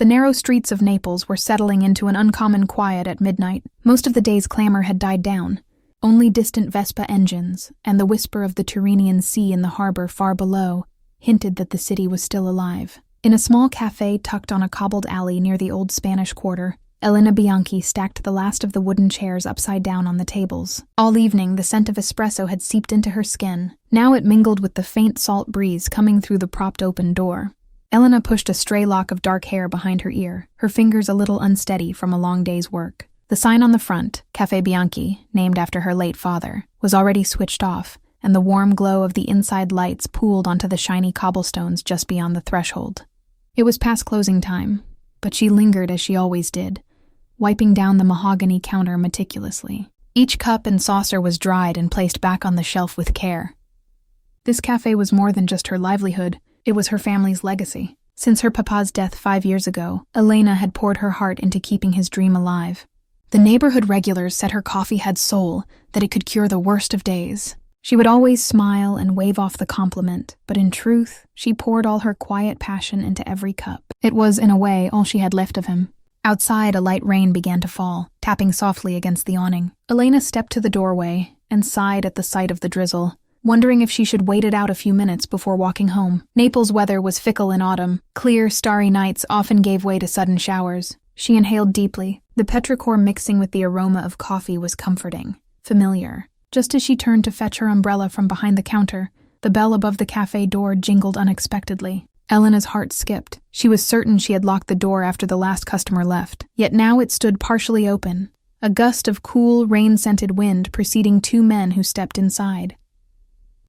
The narrow streets of Naples were settling into an uncommon quiet at midnight. Most of the day's clamor had died down. Only distant Vespa engines and the whisper of the Tyrrhenian Sea in the harbor far below hinted that the city was still alive. In a small cafe tucked on a cobbled alley near the old Spanish Quarter, Elena Bianchi stacked the last of the wooden chairs upside down on the tables. All evening, the scent of espresso had seeped into her skin. Now it mingled with the faint salt breeze coming through the propped-open door. Elena pushed a stray lock of dark hair behind her ear, her fingers a little unsteady from a long day's work. The sign on the front, Café Bianchi, named after her late father, was already switched off, and the warm glow of the inside lights pooled onto the shiny cobblestones just beyond the threshold. It was past closing time, but she lingered as she always did, wiping down the mahogany counter meticulously. Each cup and saucer was dried and placed back on the shelf with care. This cafe was more than just her livelihood, it was her family's legacy. Since her papa's death 5 years ago, Elena had poured her heart into keeping his dream alive. The neighborhood regulars said her coffee had soul, that it could cure the worst of days. She would always smile and wave off the compliment, but in truth, she poured all her quiet passion into every cup. It was, in a way, all she had left of him. Outside, a light rain began to fall, tapping softly against the awning. Elena stepped to the doorway and sighed at the sight of the drizzle, wondering if she should wait it out a few minutes before walking home. Naples' weather was fickle in autumn. Clear, starry nights often gave way to sudden showers. She inhaled deeply. The petrichor mixing with the aroma of coffee was comforting, familiar. Just as she turned to fetch her umbrella from behind the counter, the bell above the cafe door jingled unexpectedly. Elena's heart skipped. She was certain she had locked the door after the last customer left. Yet now it stood partially open, a gust of cool, rain-scented wind preceding 2 men who stepped inside.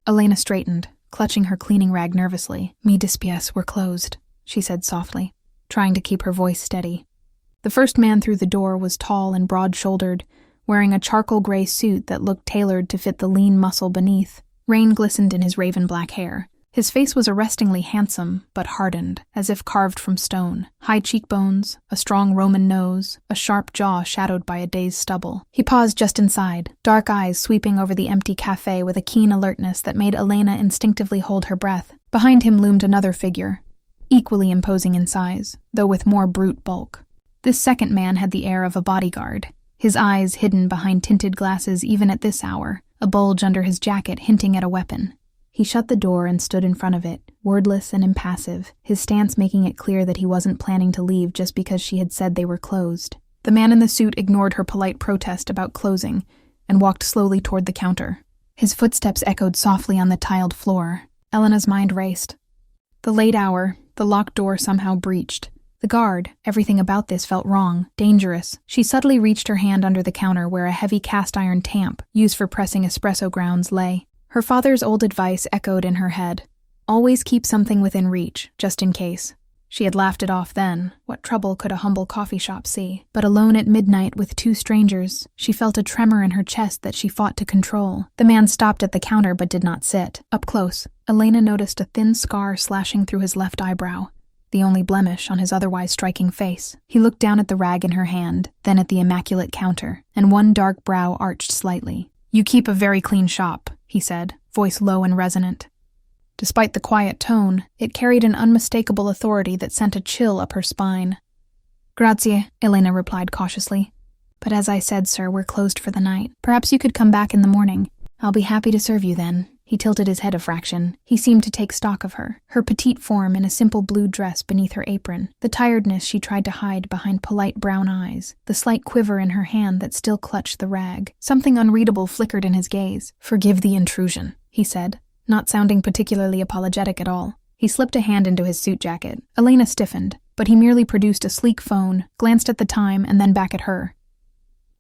Elena straightened, clutching her cleaning rag nervously. "Mi dispiace, we're closed," she said softly, trying to keep her voice steady. The first man through the door was tall and broad-shouldered, wearing a charcoal gray suit that looked tailored to fit the lean muscle beneath. Rain glistened in his raven-black hair. His face was arrestingly handsome, but hardened, as if carved from stone. High cheekbones, a strong Roman nose, a sharp jaw shadowed by a day's stubble. He paused just inside, dark eyes sweeping over the empty cafe with a keen alertness that made Elena instinctively hold her breath. Behind him loomed another figure, equally imposing in size, though with more brute bulk. This second man had the air of a bodyguard, his eyes hidden behind tinted glasses even at this hour, a bulge under his jacket hinting at a weapon. He shut the door and stood in front of it, wordless and impassive, his stance making it clear that he wasn't planning to leave just because she had said they were closed. The man in the suit ignored her polite protest about closing and walked slowly toward the counter. His footsteps echoed softly on the tiled floor. Elena's mind raced. The late hour, the locked door somehow breached. The guard, everything about this felt wrong, dangerous. She subtly reached her hand under the counter where a heavy cast-iron tamp, used for pressing espresso grounds, lay. Her father's old advice echoed in her head. Always keep something within reach, just in case. She had laughed it off then. What trouble could a humble coffee shop see? But alone at midnight with 2 strangers, she felt a tremor in her chest that she fought to control. The man stopped at the counter but did not sit. Up close, Elena noticed a thin scar slashing through his left eyebrow, the only blemish on his otherwise striking face. He looked down at the rag in her hand, then at the immaculate counter, and one dark brow arched slightly. "You keep a very clean shop," he said, voice low and resonant. Despite the quiet tone, it carried an unmistakable authority that sent a chill up her spine. "Grazie," Elena replied cautiously. "But as I said, sir, we're closed for the night. Perhaps you could come back in the morning. I'll be happy to serve you then." He tilted his head a fraction. He seemed to take stock of her petite form in a simple blue dress beneath her apron, the tiredness she tried to hide behind polite brown eyes, the slight quiver in her hand that still clutched the rag. Something unreadable flickered in his gaze. "Forgive the intrusion," he said, not sounding particularly apologetic at all. He slipped a hand into his suit jacket. Elena stiffened, but he merely produced a sleek phone, glanced at the time, and then back at her.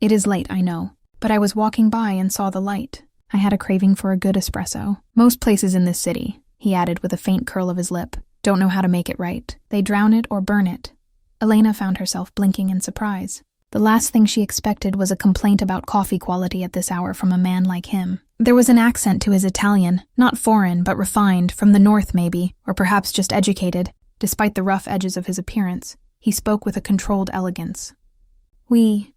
"It is late, I know, but I was walking by and saw the light. I had a craving for a good espresso. Most places in this city," he added with a faint curl of his lip, "don't know how to make it right. They drown it or burn it." Elena found herself blinking in surprise. The last thing she expected was a complaint about coffee quality at this hour from a man like him. There was an accent to his Italian, not foreign but refined, from the north maybe, or perhaps just educated. Despite the rough edges of his appearance, he spoke with a controlled elegance. We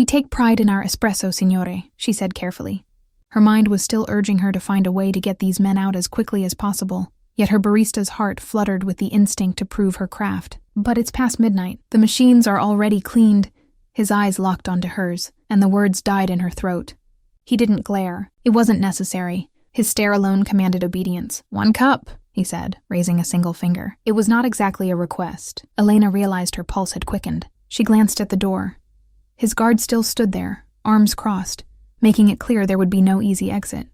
take pride in our espresso, signore," she said carefully. Her mind was still urging her to find a way to get these men out as quickly as possible. Yet her barista's heart fluttered with the instinct to prove her craft. But it's past midnight. The machines are already cleaned. His eyes locked onto hers, and the words died in her throat. He didn't glare. It wasn't necessary. His stare alone commanded obedience. 1 cup, he said, raising a single finger. It was not exactly a request. Elena realized her pulse had quickened. She glanced at the door. His guard still stood there, arms crossed, making it clear there would be no easy exit.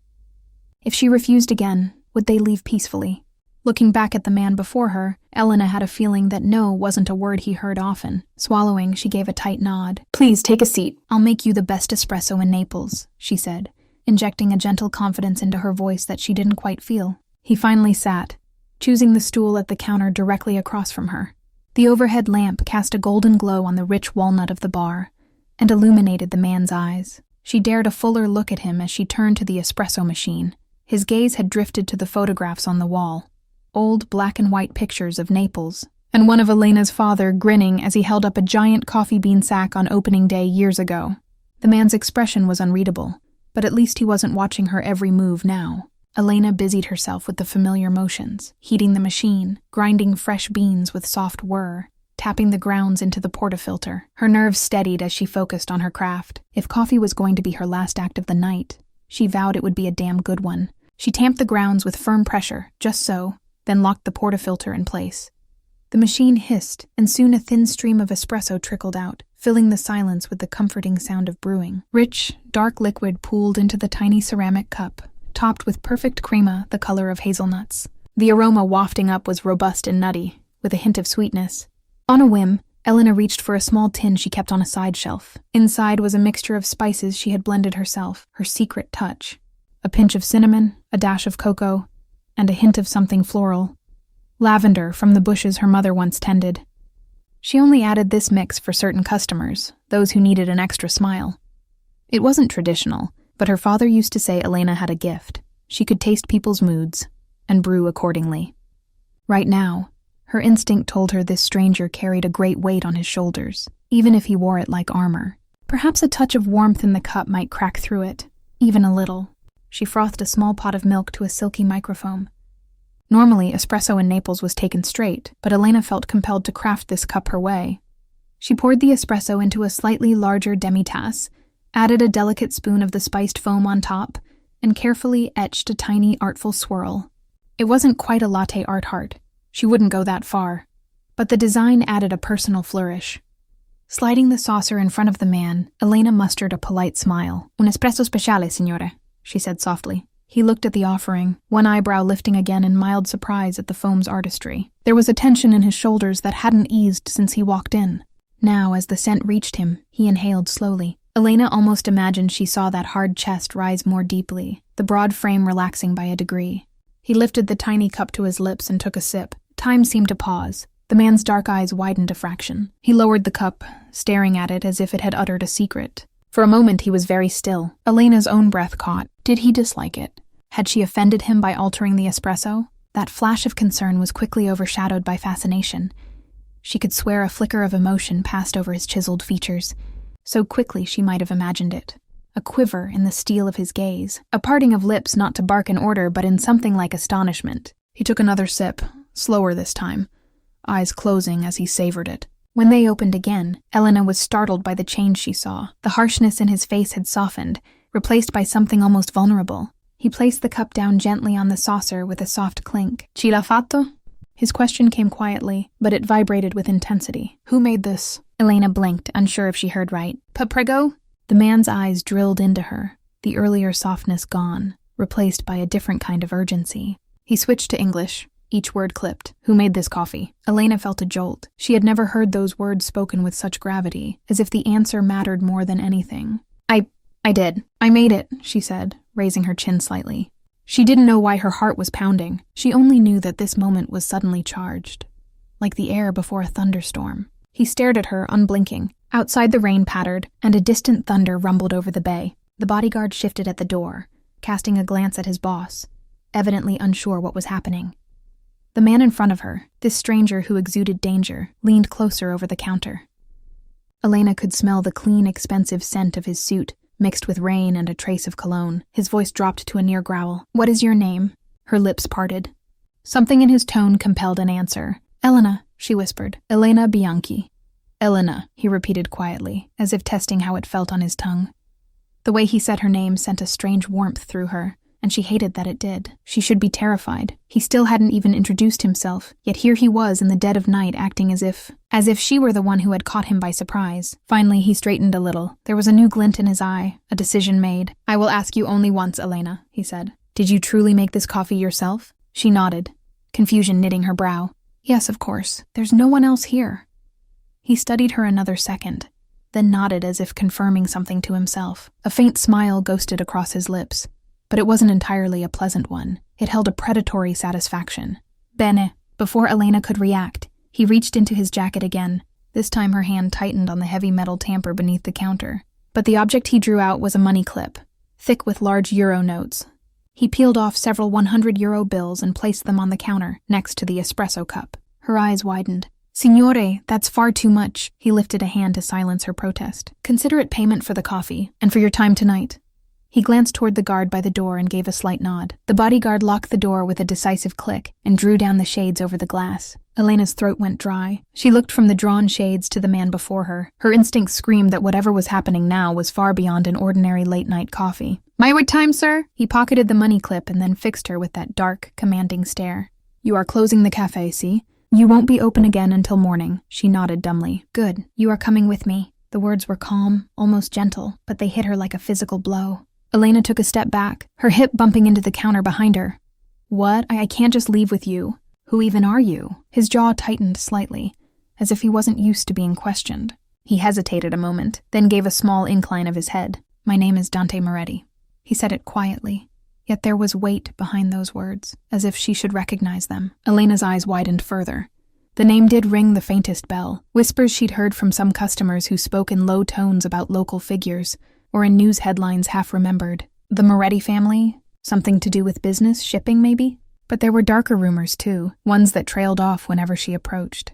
If she refused again, would they leave peacefully? Looking back at the man before her, Elena had a feeling that no wasn't a word he heard often. Swallowing, she gave a tight nod. Please, take a seat. I'll make you the best espresso in Naples, she said, injecting a gentle confidence into her voice that she didn't quite feel. He finally sat, choosing the stool at the counter directly across from her. The overhead lamp cast a golden glow on the rich walnut of the bar and illuminated the man's eyes. She dared a fuller look at him as she turned to the espresso machine. His gaze had drifted to the photographs on the wall. Old black and white pictures of Naples, and one of Elena's father grinning as he held up a giant coffee bean sack on opening day years ago. The man's expression was unreadable, but at least he wasn't watching her every move now. Elena busied herself with the familiar motions, heating the machine, grinding fresh beans with soft whir, tapping the grounds into the portafilter. Her nerves steadied as she focused on her craft. If coffee was going to be her last act of the night, she vowed it would be a damn good one. She tamped the grounds with firm pressure, just so, then locked the portafilter in place. The machine hissed, and soon a thin stream of espresso trickled out, filling the silence with the comforting sound of brewing. Rich, dark liquid pooled into the tiny ceramic cup, topped with perfect crema the color of hazelnuts. The aroma wafting up was robust and nutty, with a hint of sweetness. On a whim, Elena reached for a small tin she kept on a side shelf. Inside was a mixture of spices she had blended herself, her secret touch. A pinch of cinnamon, a dash of cocoa, and a hint of something floral. Lavender from the bushes her mother once tended. She only added this mix for certain customers, those who needed an extra smile. It wasn't traditional, but her father used to say Elena had a gift. She could taste people's moods, and brew accordingly. Right now, her instinct told her this stranger carried a great weight on his shoulders, even if he wore it like armor. Perhaps a touch of warmth in the cup might crack through it, even a little. She frothed a small pot of milk to a silky microfoam. Normally, espresso in Naples was taken straight, but Elena felt compelled to craft this cup her way. She poured the espresso into a slightly larger demi-tasse, added a delicate spoon of the spiced foam on top, and carefully etched a tiny, artful swirl. It wasn't quite a latte art heart. She wouldn't go that far. But the design added a personal flourish. Sliding the saucer in front of the man, Elena mustered a polite smile. Un espresso speciale, signore, she said softly. He looked at the offering, one eyebrow lifting again in mild surprise at the foam's artistry. There was a tension in his shoulders that hadn't eased since he walked in. Now, as the scent reached him, he inhaled slowly. Elena almost imagined she saw that hard chest rise more deeply, the broad frame relaxing by a degree. He lifted the tiny cup to his lips and took a sip. Time seemed to pause. The man's dark eyes widened a fraction. He lowered the cup, staring at it as if it had uttered a secret. For a moment he was very still. Elena's own breath caught. Did he dislike it? Had she offended him by altering the espresso? That flash of concern was quickly overshadowed by fascination. She could swear a flicker of emotion passed over his chiseled features. So quickly she might have imagined it. A quiver in the steel of his gaze. A parting of lips not to bark in order but in something like astonishment. He took another sip, slower this time, eyes closing as he savored it. When they opened again, Elena was startled by the change she saw. The harshness in his face had softened, replaced by something almost vulnerable. He placed the cup down gently on the saucer with a soft clink. Ci l'ha fatto? His question came quietly, but it vibrated with intensity. Who made this? Elena blinked, unsure if she heard right. Prego? The man's eyes drilled into her, the earlier softness gone, replaced by a different kind of urgency. He switched to English, each word clipped. Who made this coffee? Elena felt a jolt. She had never heard those words spoken with such gravity, as if the answer mattered more than anything. I did. I made it, she said, raising her chin slightly. She didn't know why her heart was pounding. She only knew that this moment was suddenly charged, like the air before a thunderstorm. He stared at her, unblinking. Outside the rain pattered, and a distant thunder rumbled over the bay. The bodyguard shifted at the door, casting a glance at his boss, evidently unsure what was happening. The man in front of her, this stranger who exuded danger, leaned closer over the counter. Elena could smell the clean, expensive scent of his suit, mixed with rain and a trace of cologne. His voice dropped to a near growl. What is your name? Her lips parted. Something in his tone compelled an answer. "Elena," she whispered. "Elena Bianchi." "Elena," he repeated quietly, as if testing how it felt on his tongue. The way he said her name sent a strange warmth through her, and she hated that it did. She should be terrified. He still hadn't even introduced himself, yet here he was in the dead of night acting as if she were the one who had caught him by surprise. Finally, he straightened a little. There was a new glint in his eye, a decision made. "I will ask you only once, Elena," he said. "Did you truly make this coffee yourself?" She nodded, confusion knitting her brow. "Yes, of course. There's no one else here." He studied her another second, then nodded as if confirming something to himself. A faint smile ghosted across his lips, but it wasn't entirely a pleasant one. It held a predatory satisfaction. "Bene." Before Elena could react, he reached into his jacket again. This time her hand tightened on the heavy metal tamper beneath the counter. But the object he drew out was a money clip, thick with large euro notes. He peeled off several 100-euro bills and placed them on the counter, next to the espresso cup. Her eyes widened. "Signore, that's far too much." He lifted a hand to silence her protest. "Consider it payment for the coffee, and for your time tonight." He glanced toward the guard by the door and gave a slight nod. The bodyguard locked the door with a decisive click and drew down the shades over the glass. Elena's throat went dry. She looked from the drawn shades to the man before her. Her instincts screamed that whatever was happening now was far beyond an ordinary late-night coffee. "My wait time, sir?" He pocketed the money clip and then fixed her with that dark, commanding stare. "You are closing the cafe, see? You won't be open again until morning." She nodded dumbly. "Good. You are coming with me." The words were calm, almost gentle, but they hit her like a physical blow. Elena took a step back, her hip bumping into the counter behind her. "What? I can't just leave with you. Who even are you?" His jaw tightened slightly, as if he wasn't used to being questioned. He hesitated a moment, then gave a small incline of his head. "My name is Dante Moretti." He said it quietly, yet there was weight behind those words, as if she should recognize them. Elena's eyes widened further. The name did ring the faintest bell, whispers she'd heard from some customers who spoke in low tones about local figures, or in news headlines half-remembered. The Moretti family? Something to do with business, shipping maybe? But there were darker rumors too, ones that trailed off whenever she approached.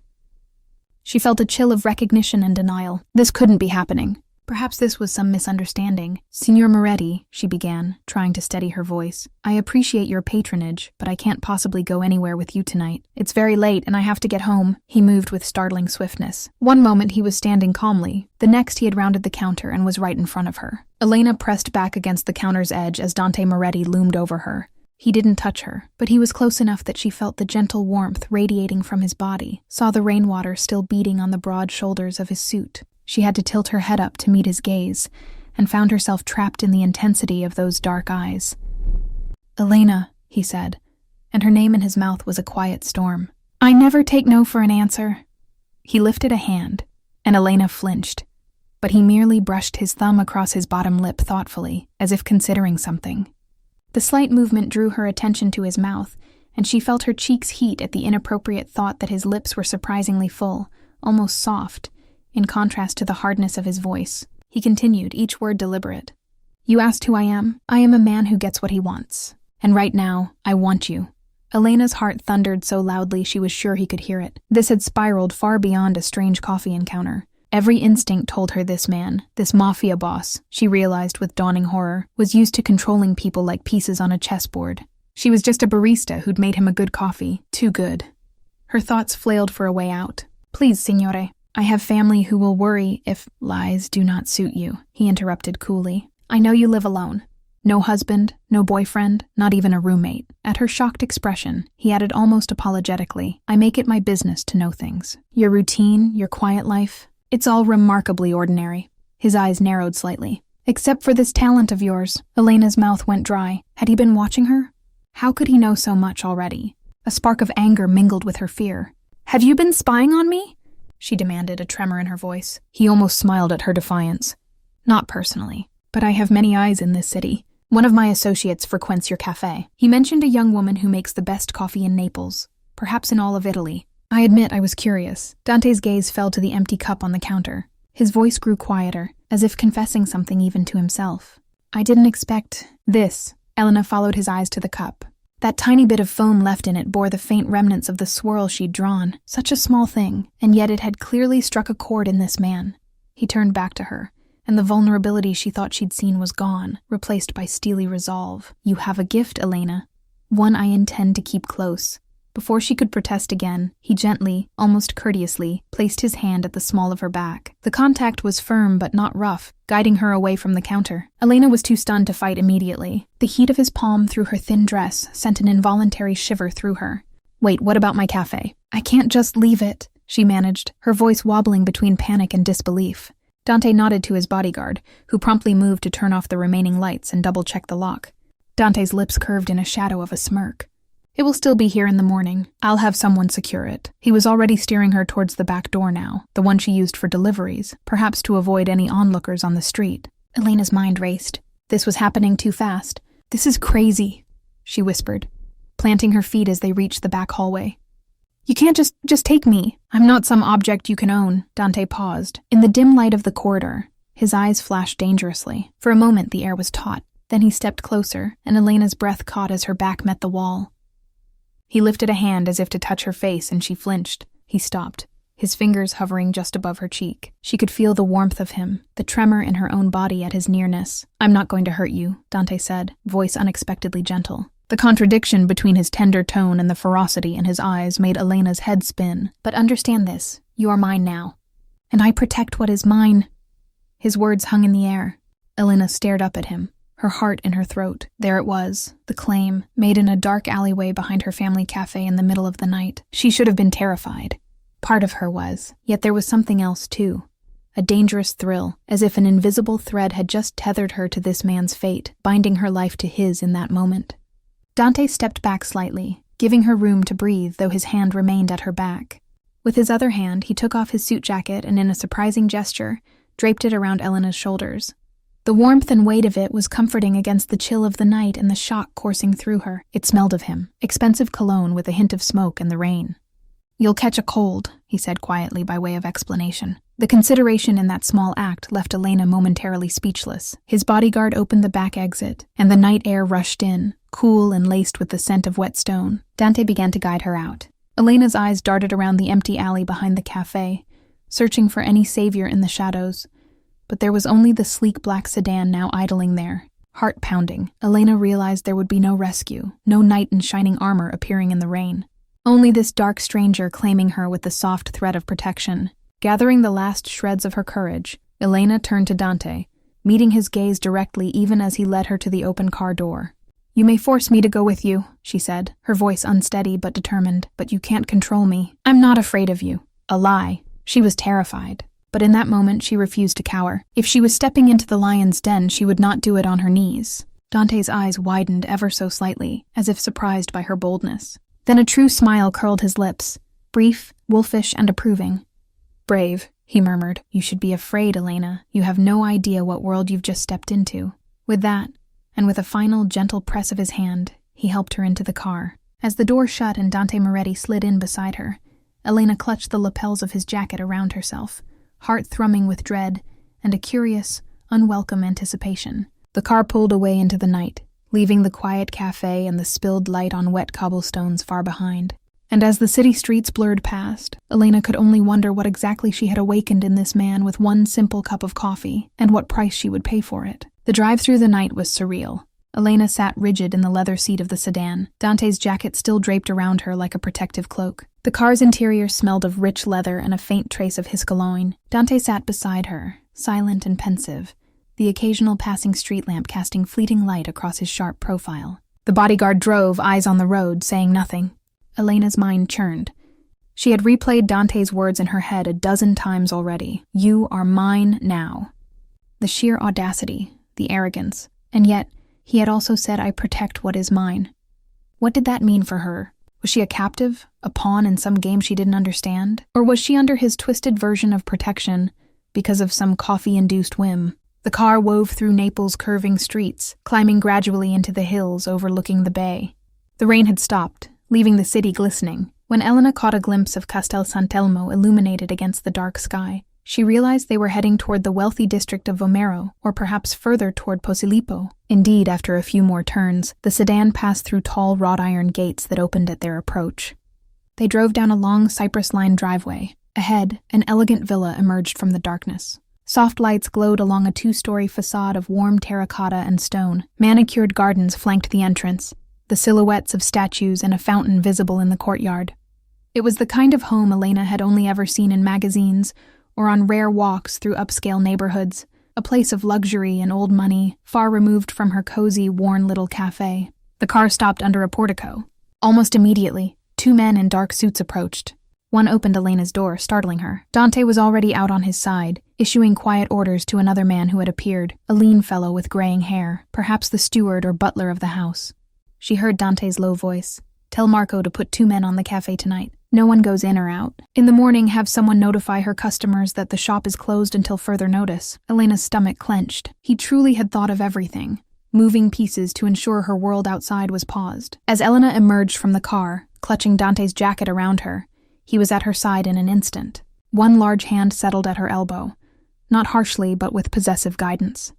She felt a chill of recognition and denial. This couldn't be happening. Perhaps this was some misunderstanding. "Signor Moretti," she began, trying to steady her voice. "I appreciate your patronage, but I can't possibly go anywhere with you tonight. It's very late and I have to get home." He moved with startling swiftness. One moment he was standing calmly. The next he had rounded the counter and was right in front of her. Elena pressed back against the counter's edge as Dante Moretti loomed over her. He didn't touch her, but he was close enough that she felt the gentle warmth radiating from his body, saw the rainwater still beating on the broad shoulders of his suit. She had to tilt her head up to meet his gaze, and found herself trapped in the intensity of those dark eyes. "Elena," he said, and her name in his mouth was a quiet storm. "I never take no for an answer." He lifted a hand, and Elena flinched, but he merely brushed his thumb across his bottom lip thoughtfully, as if considering something. The slight movement drew her attention to his mouth, and she felt her cheeks heat at the inappropriate thought that his lips were surprisingly full, almost soft, in contrast to the hardness of his voice. He continued, each word deliberate. "You asked who I am? I am a man who gets what he wants. And right now, I want you." Elena's heart thundered so loudly she was sure he could hear it. This had spiraled far beyond a strange coffee encounter. Every instinct told her this man, this Mafia boss, she realized with dawning horror, was used to controlling people like pieces on a chessboard. She was just a barista who'd made him a good coffee. Too good. Her thoughts flailed for a way out. "Please, signore. I have family who will worry if lies do not suit you," he interrupted coolly. "I know you live alone. No husband, no boyfriend, not even a roommate." At her shocked expression, he added almost apologetically, "I make it my business to know things. Your routine, your quiet life, it's all remarkably ordinary." His eyes narrowed slightly. "Except for this talent of yours." Elena's mouth went dry. Had he been watching her? How could he know so much already? A spark of anger mingled with her fear. "Have you been spying on me?" she demanded, a tremor in her voice. He almost smiled at her defiance. "Not personally, but I have many eyes in this city. One of my associates frequents your cafe. He mentioned a young woman who makes the best coffee in Naples, perhaps in all of Italy." I admit I was curious. Dante's gaze fell to the empty cup on the counter. His voice grew quieter, as if confessing something even to himself. "I didn't expect this." Elena followed his eyes to the cup. That tiny bit of foam left in it bore the faint remnants of the swirl she'd drawn. Such a small thing, and yet it had clearly struck a chord in this man. He turned back to her, and the vulnerability she thought she'd seen was gone, replaced by steely resolve. "You have a gift, Elena. One I intend to keep close. Before she could protest again, he gently, almost courteously, placed his hand at the small of her back. The contact was firm but not rough, guiding her away from the counter. Elena was too stunned to fight immediately. The heat of his palm through her thin dress sent an involuntary shiver through her. "Wait, what about my cafe?" "I can't just leave it," she managed, her voice wobbling between panic and disbelief. Dante nodded to his bodyguard, who promptly moved to turn off the remaining lights and double-check the lock. Dante's lips curved in a shadow of a smirk. "It will still be here in the morning. I'll have someone secure it." He was already steering her towards the back door now, the one she used for deliveries, perhaps to avoid any onlookers on the street. Elena's mind raced. This was happening too fast. "This is crazy," she whispered, planting her feet as they reached the back hallway. "You can't just take me. I'm not some object you can own." Dante paused. In the dim light of the corridor, his eyes flashed dangerously. For a moment, the air was taut. Then he stepped closer, and Elena's breath caught as her back met the wall. He lifted a hand as if to touch her face, and she flinched. He stopped, his fingers hovering just above her cheek. She could feel the warmth of him, the tremor in her own body at his nearness. "I'm not going to hurt you," Dante said, voice unexpectedly gentle. The contradiction between his tender tone and the ferocity in his eyes made Elena's head spin. "But understand this, you are mine now. And I protect what is mine." His words hung in the air. Elena stared up at him, her heart in her throat. There it was, the claim, made in a dark alleyway behind her family cafe in the middle of the night. She should have been terrified. Part of her was, yet there was something else too. A dangerous thrill, as if an invisible thread had just tethered her to this man's fate, binding her life to his in that moment. Dante stepped back slightly, giving her room to breathe, though his hand remained at her back. With his other hand, he took off his suit jacket and, in a surprising gesture, draped it around Elena's shoulders. The warmth and weight of it was comforting against the chill of the night and the shock coursing through her. It smelled of him, expensive cologne with a hint of smoke and the rain. "You'll catch a cold," he said quietly by way of explanation. The consideration in that small act left Elena momentarily speechless. His bodyguard opened the back exit, and the night air rushed in, cool and laced with the scent of wet stone. Dante began to guide her out. Elena's eyes darted around the empty alley behind the cafe, searching for any savior in the shadows. But there was only the sleek black sedan now idling there. Heart pounding, Elena realized there would be no rescue, no knight in shining armor appearing in the rain. Only this dark stranger claiming her with the soft threat of protection. Gathering the last shreds of her courage, Elena turned to Dante, meeting his gaze directly even as he led her to the open car door. "You may force me to go with you," she said, her voice unsteady but determined, "but you can't control me. I'm not afraid of you." A lie. She was terrified. But in that moment, she refused to cower. If she was stepping into the lion's den, she would not do it on her knees. Dante's eyes widened ever so slightly, as if surprised by her boldness. Then a true smile curled his lips, brief, wolfish, and approving. "Brave," he murmured. "You should be afraid, Elena. You have no idea what world you've just stepped into." With that, and with a final, gentle press of his hand, he helped her into the car. As the door shut and Dante Moretti slid in beside her, Elena clutched the lapels of his jacket around herself, heart thrumming with dread and a curious, unwelcome anticipation. The car pulled away into the night, leaving the quiet cafe and the spilled light on wet cobblestones far behind. And as the city streets blurred past, Elena could only wonder what exactly she had awakened in this man with one simple cup of coffee, and what price she would pay for it. The drive through the night was surreal. Elena sat rigid in the leather seat of the sedan, Dante's jacket still draped around her like a protective cloak. The car's interior smelled of rich leather and a faint trace of hiscologne. Dante sat beside her, silent and pensive, the occasional passing street lamp casting fleeting light across his sharp profile. The bodyguard drove, eyes on the road, saying nothing. Elena's mind churned. She had replayed Dante's words in her head a dozen times already. "You are mine now." The sheer audacity, the arrogance, and yet he had also said, "I protect what is mine." What did that mean for her? Was she a captive, a pawn in some game she didn't understand? Or was she under his twisted version of protection because of some coffee-induced whim? The car wove through Naples' curving streets, climbing gradually into the hills overlooking the bay. The rain had stopped, leaving the city glistening. When Elena caught a glimpse of Castel Sant'Elmo illuminated against the dark sky, she realized they were heading toward the wealthy district of Vomero, or perhaps further toward Posillipo. Indeed, after a few more turns, the sedan passed through tall wrought-iron gates that opened at their approach. They drove down a long cypress-lined driveway. Ahead, an elegant villa emerged from the darkness. Soft lights glowed along a two-story facade of warm terracotta and stone. Manicured gardens flanked the entrance, the silhouettes of statues and a fountain visible in the courtyard. It was the kind of home Elena had only ever seen in magazines or on rare walks through upscale neighborhoods, a place of luxury and old money, far removed from her cozy, worn little cafe. The car stopped under a portico. Almost immediately, 2 men in dark suits approached. One opened Elena's door, startling her. Dante was already out on his side, issuing quiet orders to another man who had appeared, a lean fellow with graying hair, perhaps the steward or butler of the house. She heard Dante's low voice. "Tell Marco to put 2 men on the cafe tonight. No one goes in or out. In the morning, have someone notify her customers that the shop is closed until further notice." Elena's stomach clenched. He truly had thought of everything, moving pieces to ensure her world outside was paused. As Elena emerged from the car, clutching Dante's jacket around her, he was at her side in an instant. One large hand settled at her elbow, not harshly but with possessive guidance.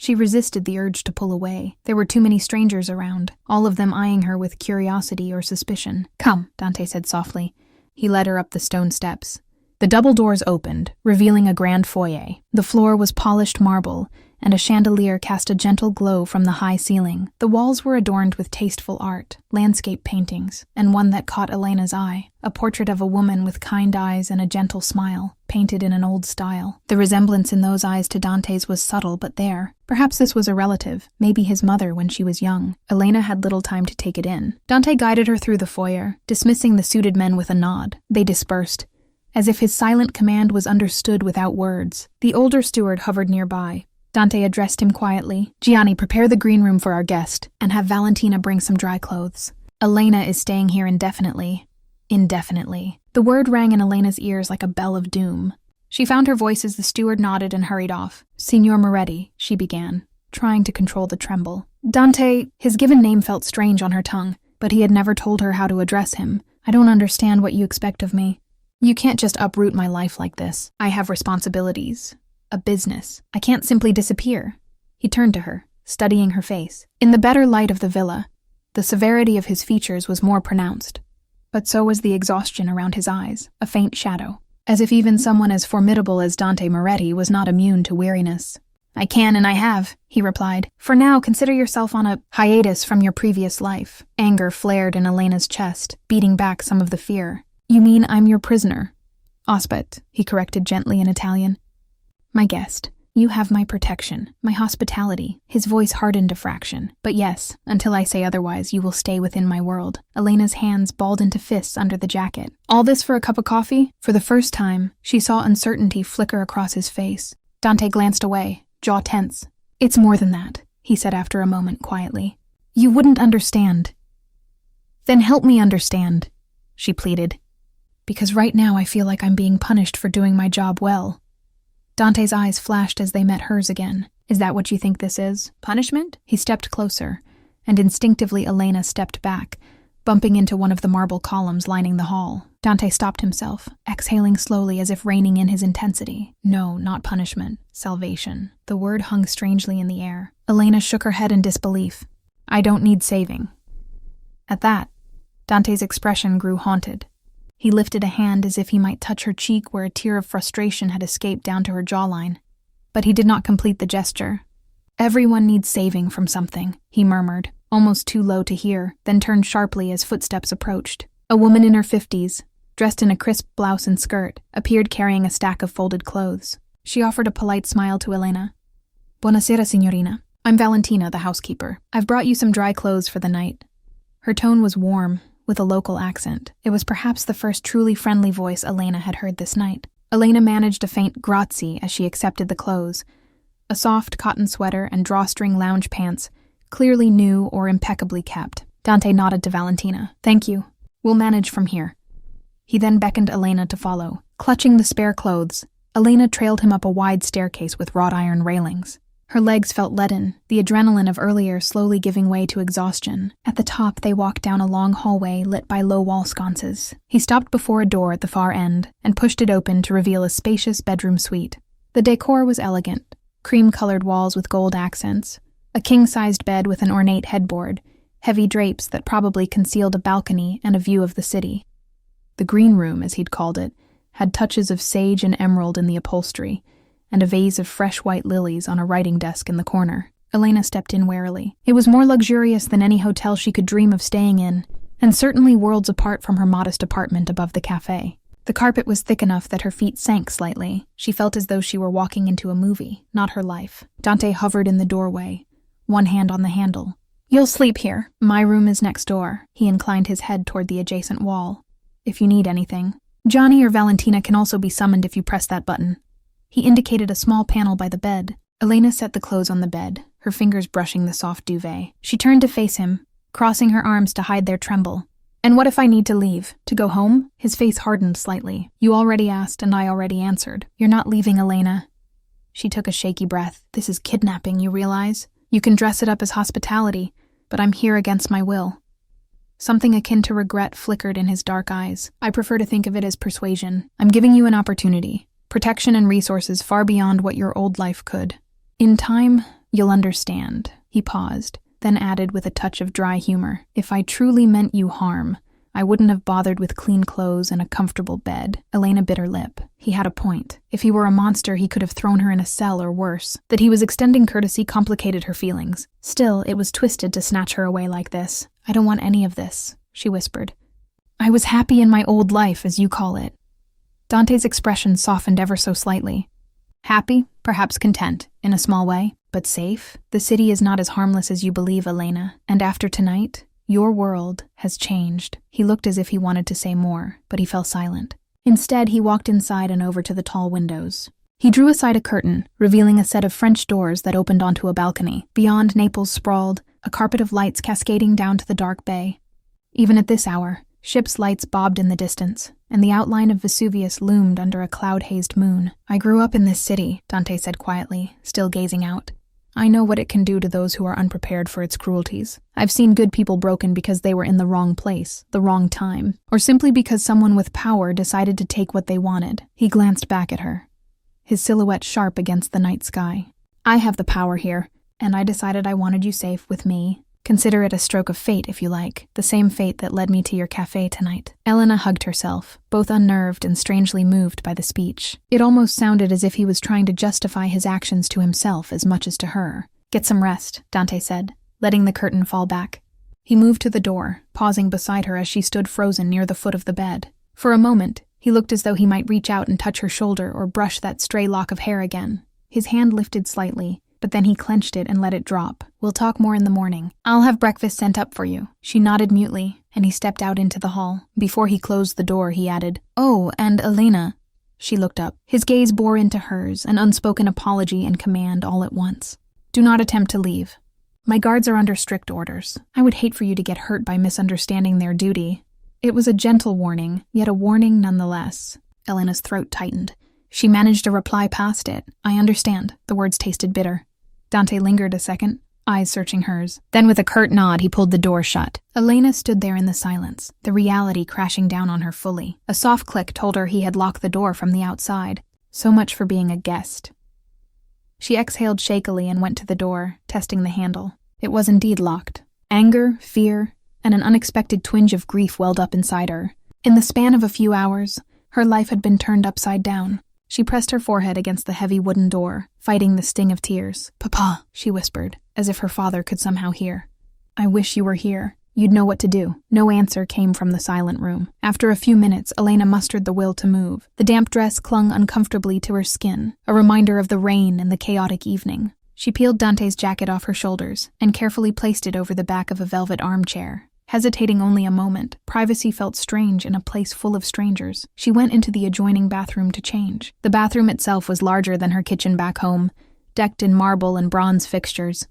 She resisted the urge to pull away. There were too many strangers around, all of them eyeing her with curiosity or suspicion. "Come," Dante said softly. He led her up the stone steps. The double doors opened, revealing a grand foyer. The floor was polished marble, and a chandelier cast a gentle glow from the high ceiling. The walls were adorned with tasteful art, landscape paintings, and one that caught Elena's eye, a portrait of a woman with kind eyes and a gentle smile, painted in an old style. The resemblance in those eyes to Dante's was subtle but there. Perhaps this was a relative, maybe his mother when she was young. Elena had little time to take it in. Dante guided her through the foyer, dismissing the suited men with a nod. They dispersed, as if his silent command was understood without words. The older steward hovered nearby. Dante addressed him quietly. "Gianni, prepare the green room for our guest, and have Valentina bring some dry clothes. Elena is staying here indefinitely." Indefinitely. The word rang in Elena's ears like a bell of doom. She found her voice as the steward nodded and hurried off. "Signor Moretti," she began, trying to control the tremble. Dante, his given name felt strange on her tongue, but he had never told her how to address him. "I don't understand what you expect of me. You can't just uproot my life like this. I have responsibilities. A business. I can't simply disappear." He turned to her, studying her face. In the better light of the villa, the severity of his features was more pronounced, but so was the exhaustion around his eyes, a faint shadow, as if even someone as formidable as Dante Moretti was not immune to weariness. "I can and I have," he replied. "For now, consider yourself on a hiatus from your previous life." Anger flared in Elena's chest, beating back some of the fear. "You mean I'm your prisoner?" "Ospite," he corrected gently in Italian. "My guest. You have my protection, my hospitality." His voice hardened a fraction. "But yes, until I say otherwise, you will stay within my world." Elena's hands balled into fists under the jacket. "All this for a cup of coffee?" For the first time, she saw uncertainty flicker across his face. Dante glanced away, jaw tense. "It's more than that," he said after a moment quietly. "You wouldn't understand." "Then help me understand," she pleaded. "Because right now I feel like I'm being punished for doing my job well." Dante's eyes flashed as they met hers again. "Is that what you think this is? Punishment?" He stepped closer, and instinctively Elena stepped back, bumping into one of the marble columns lining the hall. Dante stopped himself, exhaling slowly as if reining in his intensity. "No, not punishment. Salvation." The word hung strangely in the air. Elena shook her head in disbelief. "I don't need saving." At that, Dante's expression grew haunted. He lifted a hand as if he might touch her cheek where a tear of frustration had escaped down to her jawline. But he did not complete the gesture. "Everyone needs saving from something," he murmured, almost too low to hear, then turned sharply as footsteps approached. A woman in her 50s, dressed in a crisp blouse and skirt, appeared carrying a stack of folded clothes. She offered a polite smile to Elena. "Buonasera, signorina. I'm Valentina, the housekeeper. I've brought you some dry clothes for the night." Her tone was warm, with a local accent. It was perhaps the first truly friendly voice Elena had heard this night. Elena managed a faint grazie as she accepted the clothes. A soft cotton sweater and drawstring lounge pants, clearly new or impeccably kept. Dante nodded to Valentina. "Thank you. We'll manage from here." He then beckoned Elena to follow. Clutching the spare clothes, Elena trailed him up a wide staircase with wrought iron railings. Her legs felt leaden, the adrenaline of earlier slowly giving way to exhaustion. At the top, they walked down a long hallway lit by low wall sconces. He stopped before a door at the far end and pushed it open to reveal a spacious bedroom suite. The decor was elegant, cream-colored walls with gold accents, a king-sized bed with an ornate headboard, heavy drapes that probably concealed a balcony and a view of the city. The green room, as he'd called it, had touches of sage and emerald in the upholstery, and a vase of fresh white lilies on a writing desk in the corner. Elena stepped in warily. It was more luxurious than any hotel she could dream of staying in, and certainly worlds apart from her modest apartment above the cafe. The carpet was thick enough that her feet sank slightly. She felt as though she were walking into a movie, not her life. Dante hovered in the doorway, one hand on the handle. "You'll sleep here. My room is next door." He inclined his head toward the adjacent wall. "If you need anything. Johnny or Valentina can also be summoned if you press that button." He indicated a small panel by the bed. Elena set the clothes on the bed, her fingers brushing the soft duvet. She turned to face him, crossing her arms to hide their tremble. "And what if I need to leave? To go home?" His face hardened slightly. "You already asked and I already answered. You're not leaving, Elena." She took a shaky breath. "This is kidnapping, you realize? You can dress it up as hospitality, but I'm here against my will." Something akin to regret flickered in his dark eyes. "I prefer to think of it as persuasion. I'm giving you an opportunity. Protection and resources far beyond what your old life could. In time, you'll understand." He paused, then added with a touch of dry humor, "If I truly meant you harm, I wouldn't have bothered with clean clothes and a comfortable bed." Elena bit her lip. He had a point. If he were a monster, he could have thrown her in a cell or worse. That he was extending courtesy complicated her feelings. Still, it was twisted to snatch her away like this. "I don't want any of this," she whispered. "I was happy in my old life, as you call it." Dante's expression softened ever so slightly. "Happy, perhaps content, in a small way, but safe? The city is not as harmless as you believe, Elena, and after tonight, your world has changed." He looked as if he wanted to say more, but he fell silent. Instead, he walked inside and over to the tall windows. He drew aside a curtain, revealing a set of French doors that opened onto a balcony. Beyond, Naples sprawled, a carpet of lights cascading down to the dark bay. Even at this hour, ships' lights bobbed in the distance, and the outline of Vesuvius loomed under a cloud-hazed moon. "I grew up in this city," Dante said quietly, still gazing out. "I know what it can do to those who are unprepared for its cruelties. I've seen good people broken because they were in the wrong place, the wrong time, or simply because someone with power decided to take what they wanted." He glanced back at her, his silhouette sharp against the night sky. "I have the power here, and I decided I wanted you safe with me. Consider it a stroke of fate, if you like, the same fate that led me to your cafe tonight." Elena hugged herself, both unnerved and strangely moved by the speech. It almost sounded as if he was trying to justify his actions to himself as much as to her. "Get some rest," Dante said, letting the curtain fall back. He moved to the door, pausing beside her as she stood frozen near the foot of the bed. For a moment, he looked as though he might reach out and touch her shoulder or brush that stray lock of hair again. His hand lifted slightly, but then he clenched it and let it drop. "We'll talk more in the morning. I'll have breakfast sent up for you." She nodded mutely, and he stepped out into the hall. Before he closed the door, he added, "Oh, and Elena." She looked up. His gaze bore into hers, an unspoken apology and command all at once. "Do not attempt to leave. My guards are under strict orders. I would hate for you to get hurt by misunderstanding their duty." It was a gentle warning, yet a warning nonetheless. Elena's throat tightened. She managed to reply past it. "I understand." The words tasted bitter. Dante lingered a second, eyes searching hers. Then with a curt nod, he pulled the door shut. Elena stood there in the silence, the reality crashing down on her fully. A soft click told her he had locked the door from the outside. So much for being a guest. She exhaled shakily and went to the door, testing the handle. It was indeed locked. Anger, fear, and an unexpected twinge of grief welled up inside her. In the span of a few hours, her life had been turned upside down. She pressed her forehead against the heavy wooden door, fighting the sting of tears. "Papa," she whispered, as if her father could somehow hear. "I wish you were here. You'd know what to do." No answer came from the silent room. After a few minutes, Elena mustered the will to move. The damp dress clung uncomfortably to her skin, a reminder of the rain and the chaotic evening. She peeled Dante's jacket off her shoulders and carefully placed it over the back of a velvet armchair. Hesitating only a moment, privacy felt strange in a place full of strangers. She went into the adjoining bathroom to change. The bathroom itself was larger than her kitchen back home, decked in marble and bronze fixtures.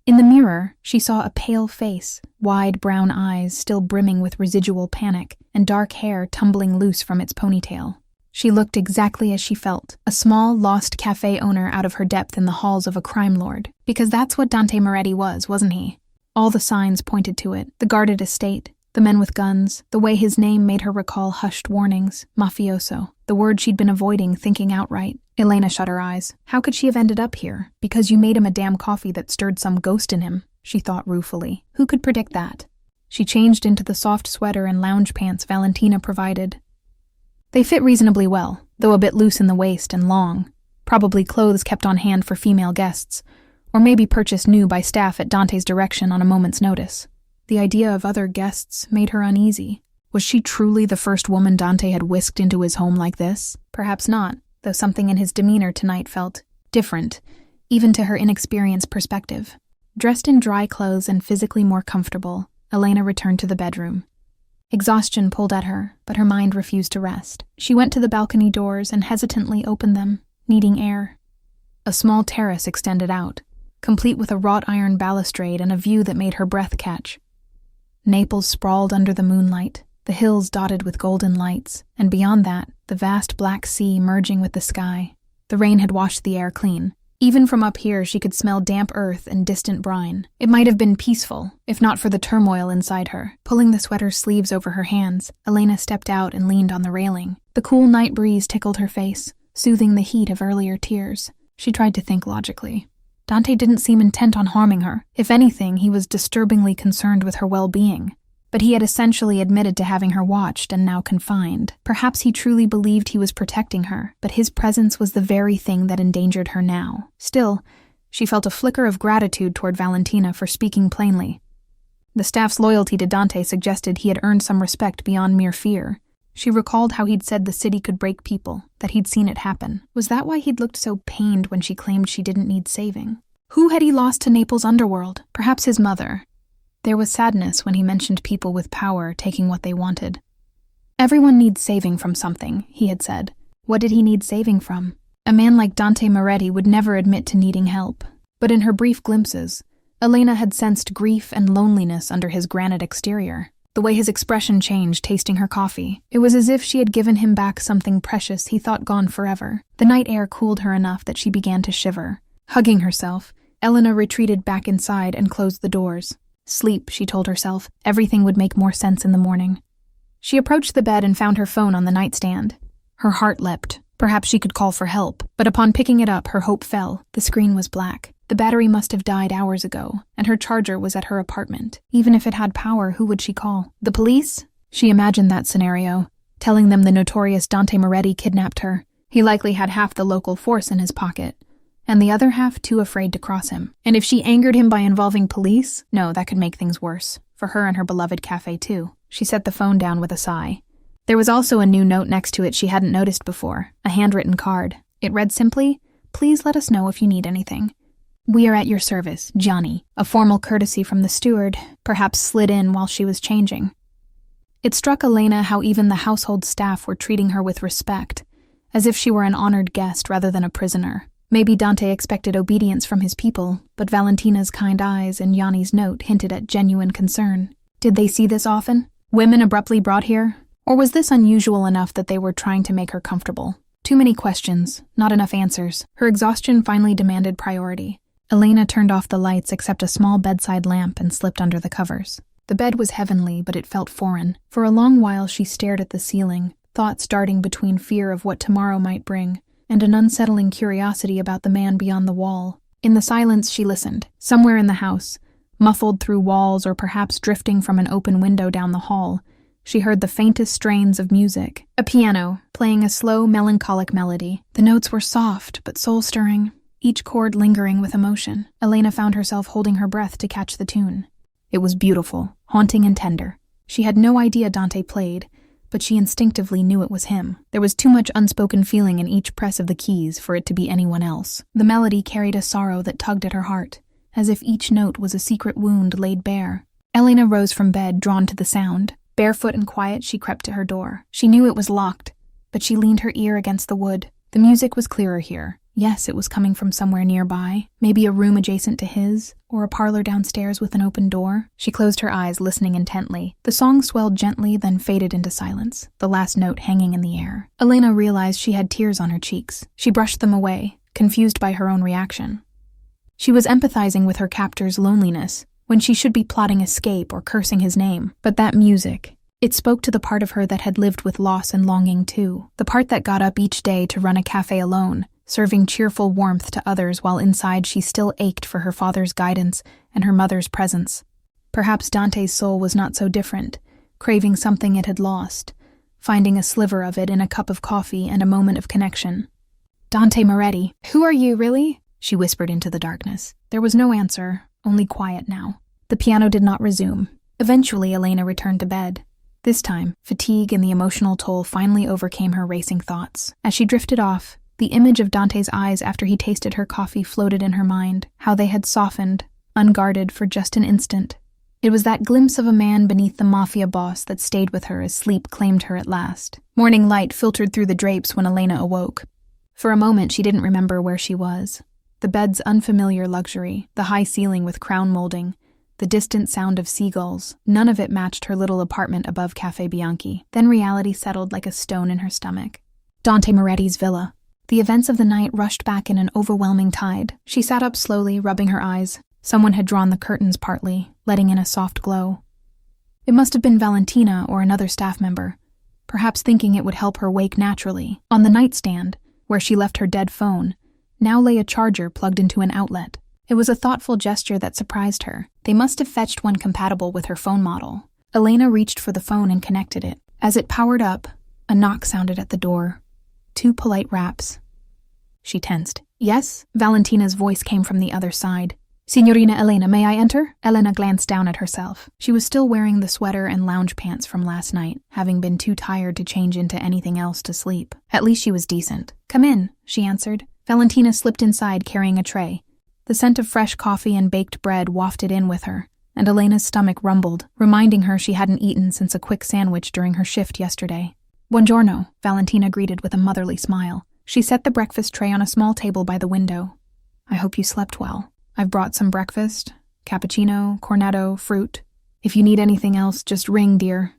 In the mirror, she saw a pale face, wide brown eyes still brimming with residual panic, and dark hair tumbling loose from its ponytail. She looked exactly as she felt, a small, lost cafe owner out of her depth in the halls of a crime lord. Because that's what Dante Moretti was, wasn't he? All the signs pointed to it. The guarded estate, the men with guns, the way his name made her recall hushed warnings. Mafioso. The word she'd been avoiding, thinking outright. Elena shut her eyes. How could she have ended up here? Because you made him a damn coffee that stirred some ghost in him, she thought ruefully. Who could predict that? She changed into the soft sweater and lounge pants Valentina provided. They fit reasonably well, though a bit loose in the waist and long. Probably clothes kept on hand for female guests, or maybe purchased new by staff at Dante's direction on a moment's notice. The idea of other guests made her uneasy. Was she truly the first woman Dante had whisked into his home like this? Perhaps not, though something in his demeanor tonight felt different, even to her inexperienced perspective. Dressed in dry clothes and physically more comfortable, Elena returned to the bedroom. Exhaustion pulled at her, but her mind refused to rest. She went to the balcony doors and hesitantly opened them, needing air. A small terrace extended out, complete with a wrought iron balustrade and a view that made her breath catch. Naples sprawled under the moonlight, the hills dotted with golden lights, and beyond that, the vast black sea merging with the sky. The rain had washed the air clean. Even from up here, she could smell damp earth and distant brine. It might have been peaceful, if not for the turmoil inside her. Pulling the sweater's sleeves over her hands, Elena stepped out and leaned on the railing. The cool night breeze tickled her face, soothing the heat of earlier tears. She tried to think logically. Dante didn't seem intent on harming her. If anything, he was disturbingly concerned with her well-being. But he had essentially admitted to having her watched and now confined. Perhaps he truly believed he was protecting her, but his presence was the very thing that endangered her now. Still, she felt a flicker of gratitude toward Valentina for speaking plainly. The staff's loyalty to Dante suggested he had earned some respect beyond mere fear. She recalled how he'd said the city could break people, that he'd seen it happen. Was that why he'd looked so pained when she claimed she didn't need saving? Who had he lost to Naples' underworld? Perhaps his mother. There was sadness when he mentioned people with power taking what they wanted. Everyone needs saving from something, he had said. What did he need saving from? A man like Dante Moretti would never admit to needing help. But in her brief glimpses, Elena had sensed grief and loneliness under his granite exterior. The way his expression changed tasting her coffee, it was as if she had given him back something precious he thought gone forever. The night air cooled her enough that she began to shiver. Hugging herself, Elena retreated back inside and closed the doors. Sleep, she told herself. Everything would make more sense in the morning. She approached the bed and found her phone on the nightstand. Her heart leapt. Perhaps she could call for help, but upon picking it up, her hope fell. The screen was black. The battery must have died hours ago, and her charger was at her apartment. Even if it had power, who would she call? The police? She imagined that scenario, telling them the notorious Dante Moretti kidnapped her. He likely had half the local force in his pocket, and the other half too afraid to cross him. And if she angered him by involving police, no, that could make things worse. For her and her beloved cafe, too. She set the phone down with a sigh. There was also a new note next to it she hadn't noticed before, a handwritten card. It read simply, "Please let us know if you need anything. We are at your service, Johnny." A formal courtesy from the steward, perhaps slid in while she was changing. It struck Elena how even the household staff were treating her with respect, as if she were an honored guest rather than a prisoner. Maybe Dante expected obedience from his people, but Valentina's kind eyes and Yanni's note hinted at genuine concern. Did they see this often? Women abruptly brought here? Or was this unusual enough that they were trying to make her comfortable? Too many questions, not enough answers. Her exhaustion finally demanded priority. Elena turned off the lights except a small bedside lamp and slipped under the covers. The bed was heavenly, but it felt foreign. For a long while she stared at the ceiling, thoughts darting between fear of what tomorrow might bring and an unsettling curiosity about the man beyond the wall. In the silence she listened. Somewhere in the house, muffled through walls or perhaps drifting from an open window down the hall, she heard the faintest strains of music. A piano, playing a slow, melancholic melody. The notes were soft, but soul-stirring, each chord lingering with emotion. Elena found herself holding her breath to catch the tune. It was beautiful, haunting and tender. She had no idea Dante played, but she instinctively knew it was him. There was too much unspoken feeling in each press of the keys for it to be anyone else. The melody carried a sorrow that tugged at her heart, as if each note was a secret wound laid bare. Elena rose from bed, drawn to the sound. Barefoot and quiet, she crept to her door. She knew it was locked, but she leaned her ear against the wood. The music was clearer here. Yes, it was coming from somewhere nearby, maybe a room adjacent to his, or a parlor downstairs with an open door. She closed her eyes, listening intently. The song swelled gently, then faded into silence, the last note hanging in the air. Elena realized she had tears on her cheeks. She brushed them away, confused by her own reaction. She was empathizing with her captor's loneliness, when she should be plotting escape or cursing his name. But that music, it spoke to the part of her that had lived with loss and longing too, the part that got up each day to run a cafe alone, serving cheerful warmth to others while inside she still ached for her father's guidance and her mother's presence. Perhaps Dante's soul was not so different, craving something it had lost, finding a sliver of it in a cup of coffee and a moment of connection. "Dante Moretti, who are you, really?" she whispered into the darkness. There was no answer, only quiet now. The piano did not resume. Eventually, Elena returned to bed. This time, fatigue and the emotional toll finally overcame her racing thoughts. As she drifted off, the image of Dante's eyes after he tasted her coffee floated in her mind, how they had softened, unguarded for just an instant. It was that glimpse of a man beneath the Mafia boss that stayed with her as sleep claimed her at last. Morning light filtered through the drapes when Elena awoke. For a moment, she didn't remember where she was. The bed's unfamiliar luxury, the high ceiling with crown molding, the distant sound of seagulls, none of it matched her little apartment above Cafe Bianchi. Then reality settled like a stone in her stomach. Dante Moretti's villa. The events of the night rushed back in an overwhelming tide. She sat up slowly, rubbing her eyes. Someone had drawn the curtains partly, letting in a soft glow. It must have been Valentina or another staff member, perhaps thinking it would help her wake naturally. On the nightstand, where she left her dead phone, now lay a charger plugged into an outlet. It was a thoughtful gesture that surprised her. They must have fetched one compatible with her phone model. Elena reached for the phone and connected it. As it powered up, a knock sounded at the door. 2 polite raps. She tensed. Yes? Valentina's voice came from the other side. Signorina Elena, may I enter? Elena glanced down at herself. She was still wearing the sweater and lounge pants from last night, having been too tired to change into anything else to sleep. At least she was decent. Come in, she answered. Valentina slipped inside carrying a tray. The scent of fresh coffee and baked bread wafted in with her, and Elena's stomach rumbled, reminding her she hadn't eaten since a quick sandwich during her shift yesterday. Buongiorno, Valentina greeted with a motherly smile. She set the breakfast tray on a small table by the window. I hope you slept well. I've brought some breakfast, cappuccino, cornetto, fruit. If you need anything else, just ring, dear.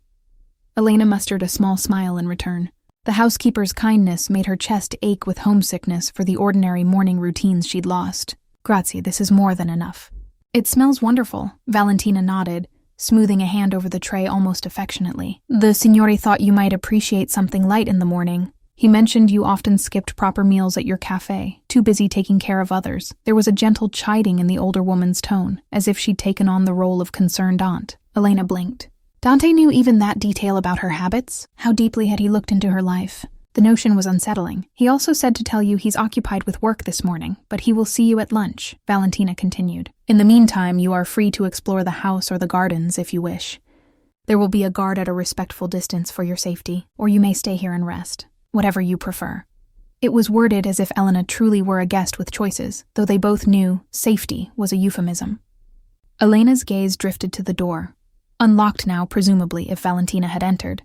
Elena mustered a small smile in return. The housekeeper's kindness made her chest ache with homesickness for the ordinary morning routines she'd lost. Grazie, this is more than enough. It smells wonderful, Valentina nodded, smoothing a hand over the tray almost affectionately. The signore thought you might appreciate something light in the morning. He mentioned you often skipped proper meals at your cafe, too busy taking care of others. There was a gentle chiding in the older woman's tone, as if she'd taken on the role of concerned aunt. Elena blinked. Dante knew even that detail about her habits? How deeply had he looked into her life? The notion was unsettling. He also said to tell you he's occupied with work this morning, but he will see you at lunch, Valentina continued. In the meantime, you are free to explore the house or the gardens if you wish. There will be a guard at a respectful distance for your safety, or you may stay here and rest. Whatever you prefer. It was worded as if Elena truly were a guest with choices, though they both knew safety was a euphemism. Elena's gaze drifted to the door, unlocked now presumably if Valentina had entered.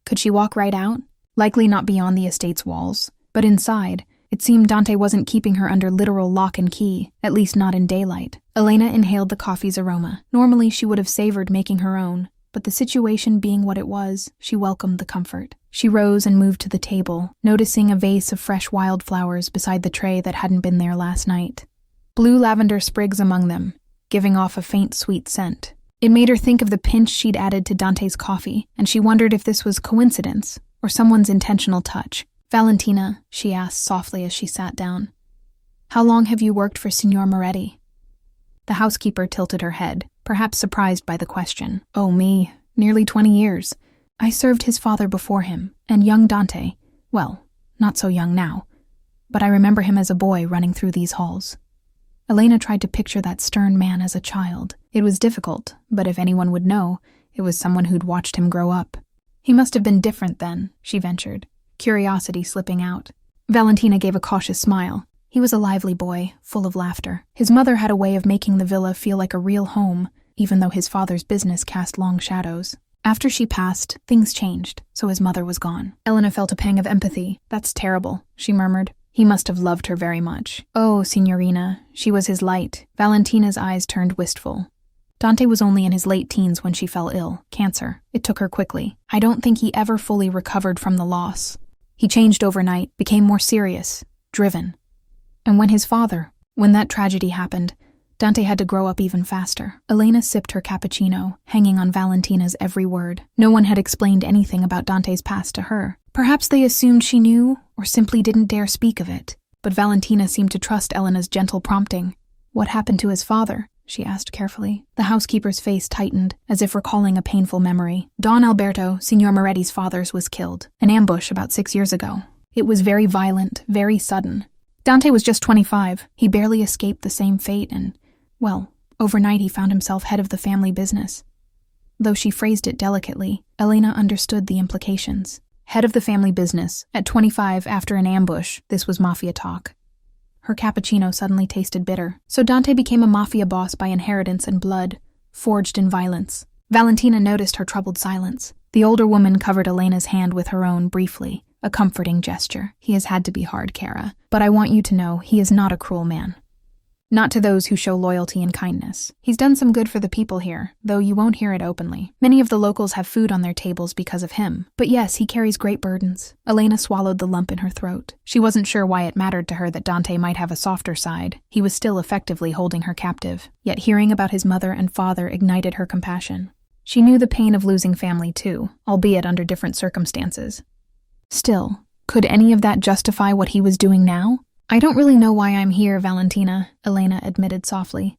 Could she walk right out? Likely not beyond the estate's walls, but inside, it seemed Dante wasn't keeping her under literal lock and key, at least not in daylight. Elena inhaled the coffee's aroma. Normally she would have savored making her own, but the situation being what it was, she welcomed the comfort. She rose and moved to the table, noticing a vase of fresh wildflowers beside the tray that hadn't been there last night. Blue lavender sprigs among them, giving off a faint sweet scent. It made her think of the pinch she'd added to Dante's coffee, and she wondered if this was coincidence or someone's intentional touch. Valentina, she asked softly as she sat down. How long have you worked for Signor Moretti? The housekeeper tilted her head, perhaps surprised by the question. Oh, me, nearly 20 years. I served his father before him, and young Dante, well, not so young now, but I remember him as a boy running through these halls. Elena tried to picture that stern man as a child. It was difficult, but if anyone would know, it was someone who'd watched him grow up. He must have been different then, she ventured, curiosity slipping out. Valentina gave a cautious smile. He was a lively boy, full of laughter. His mother had a way of making the villa feel like a real home, even though his father's business cast long shadows. After she passed, things changed, so his mother was gone. Elena felt a pang of empathy. That's terrible, she murmured. He must have loved her very much. Oh, signorina, she was his light. Valentina's eyes turned wistful. Dante was only in his late teens when she fell ill, cancer. It took her quickly. I don't think he ever fully recovered from the loss. He changed overnight, became more serious, driven. And when that tragedy happened, Dante had to grow up even faster. Elena sipped her cappuccino, hanging on Valentina's every word. No one had explained anything about Dante's past to her. Perhaps they assumed she knew, or simply didn't dare speak of it. But Valentina seemed to trust Elena's gentle prompting. What happened to his father? She asked carefully. The housekeeper's face tightened, as if recalling a painful memory. Don Alberto, Signor Moretti's father, was killed. An ambush about 6 years ago. It was very violent, very sudden. Dante was just 25. He barely escaped the same fate and, well, overnight he found himself head of the family business. Though she phrased it delicately, Elena understood the implications. Head of the family business, at 25 after an ambush, this was Mafia talk. Her cappuccino suddenly tasted bitter. So Dante became a Mafia boss by inheritance and blood, forged in violence. Valentina noticed her troubled silence. The older woman covered Elena's hand with her own briefly, a comforting gesture. He has had to be hard, Kara. But I want you to know he is not a cruel man. Not to those who show loyalty and kindness. He's done some good for the people here, though you won't hear it openly. Many of the locals have food on their tables because of him. But yes, he carries great burdens. Elena swallowed the lump in her throat. She wasn't sure why it mattered to her that Dante might have a softer side. He was still effectively holding her captive. Yet hearing about his mother and father ignited her compassion. She knew the pain of losing family too, albeit under different circumstances. Still, could any of that justify what he was doing now? I don't really know why I'm here, Valentina, Elena admitted softly.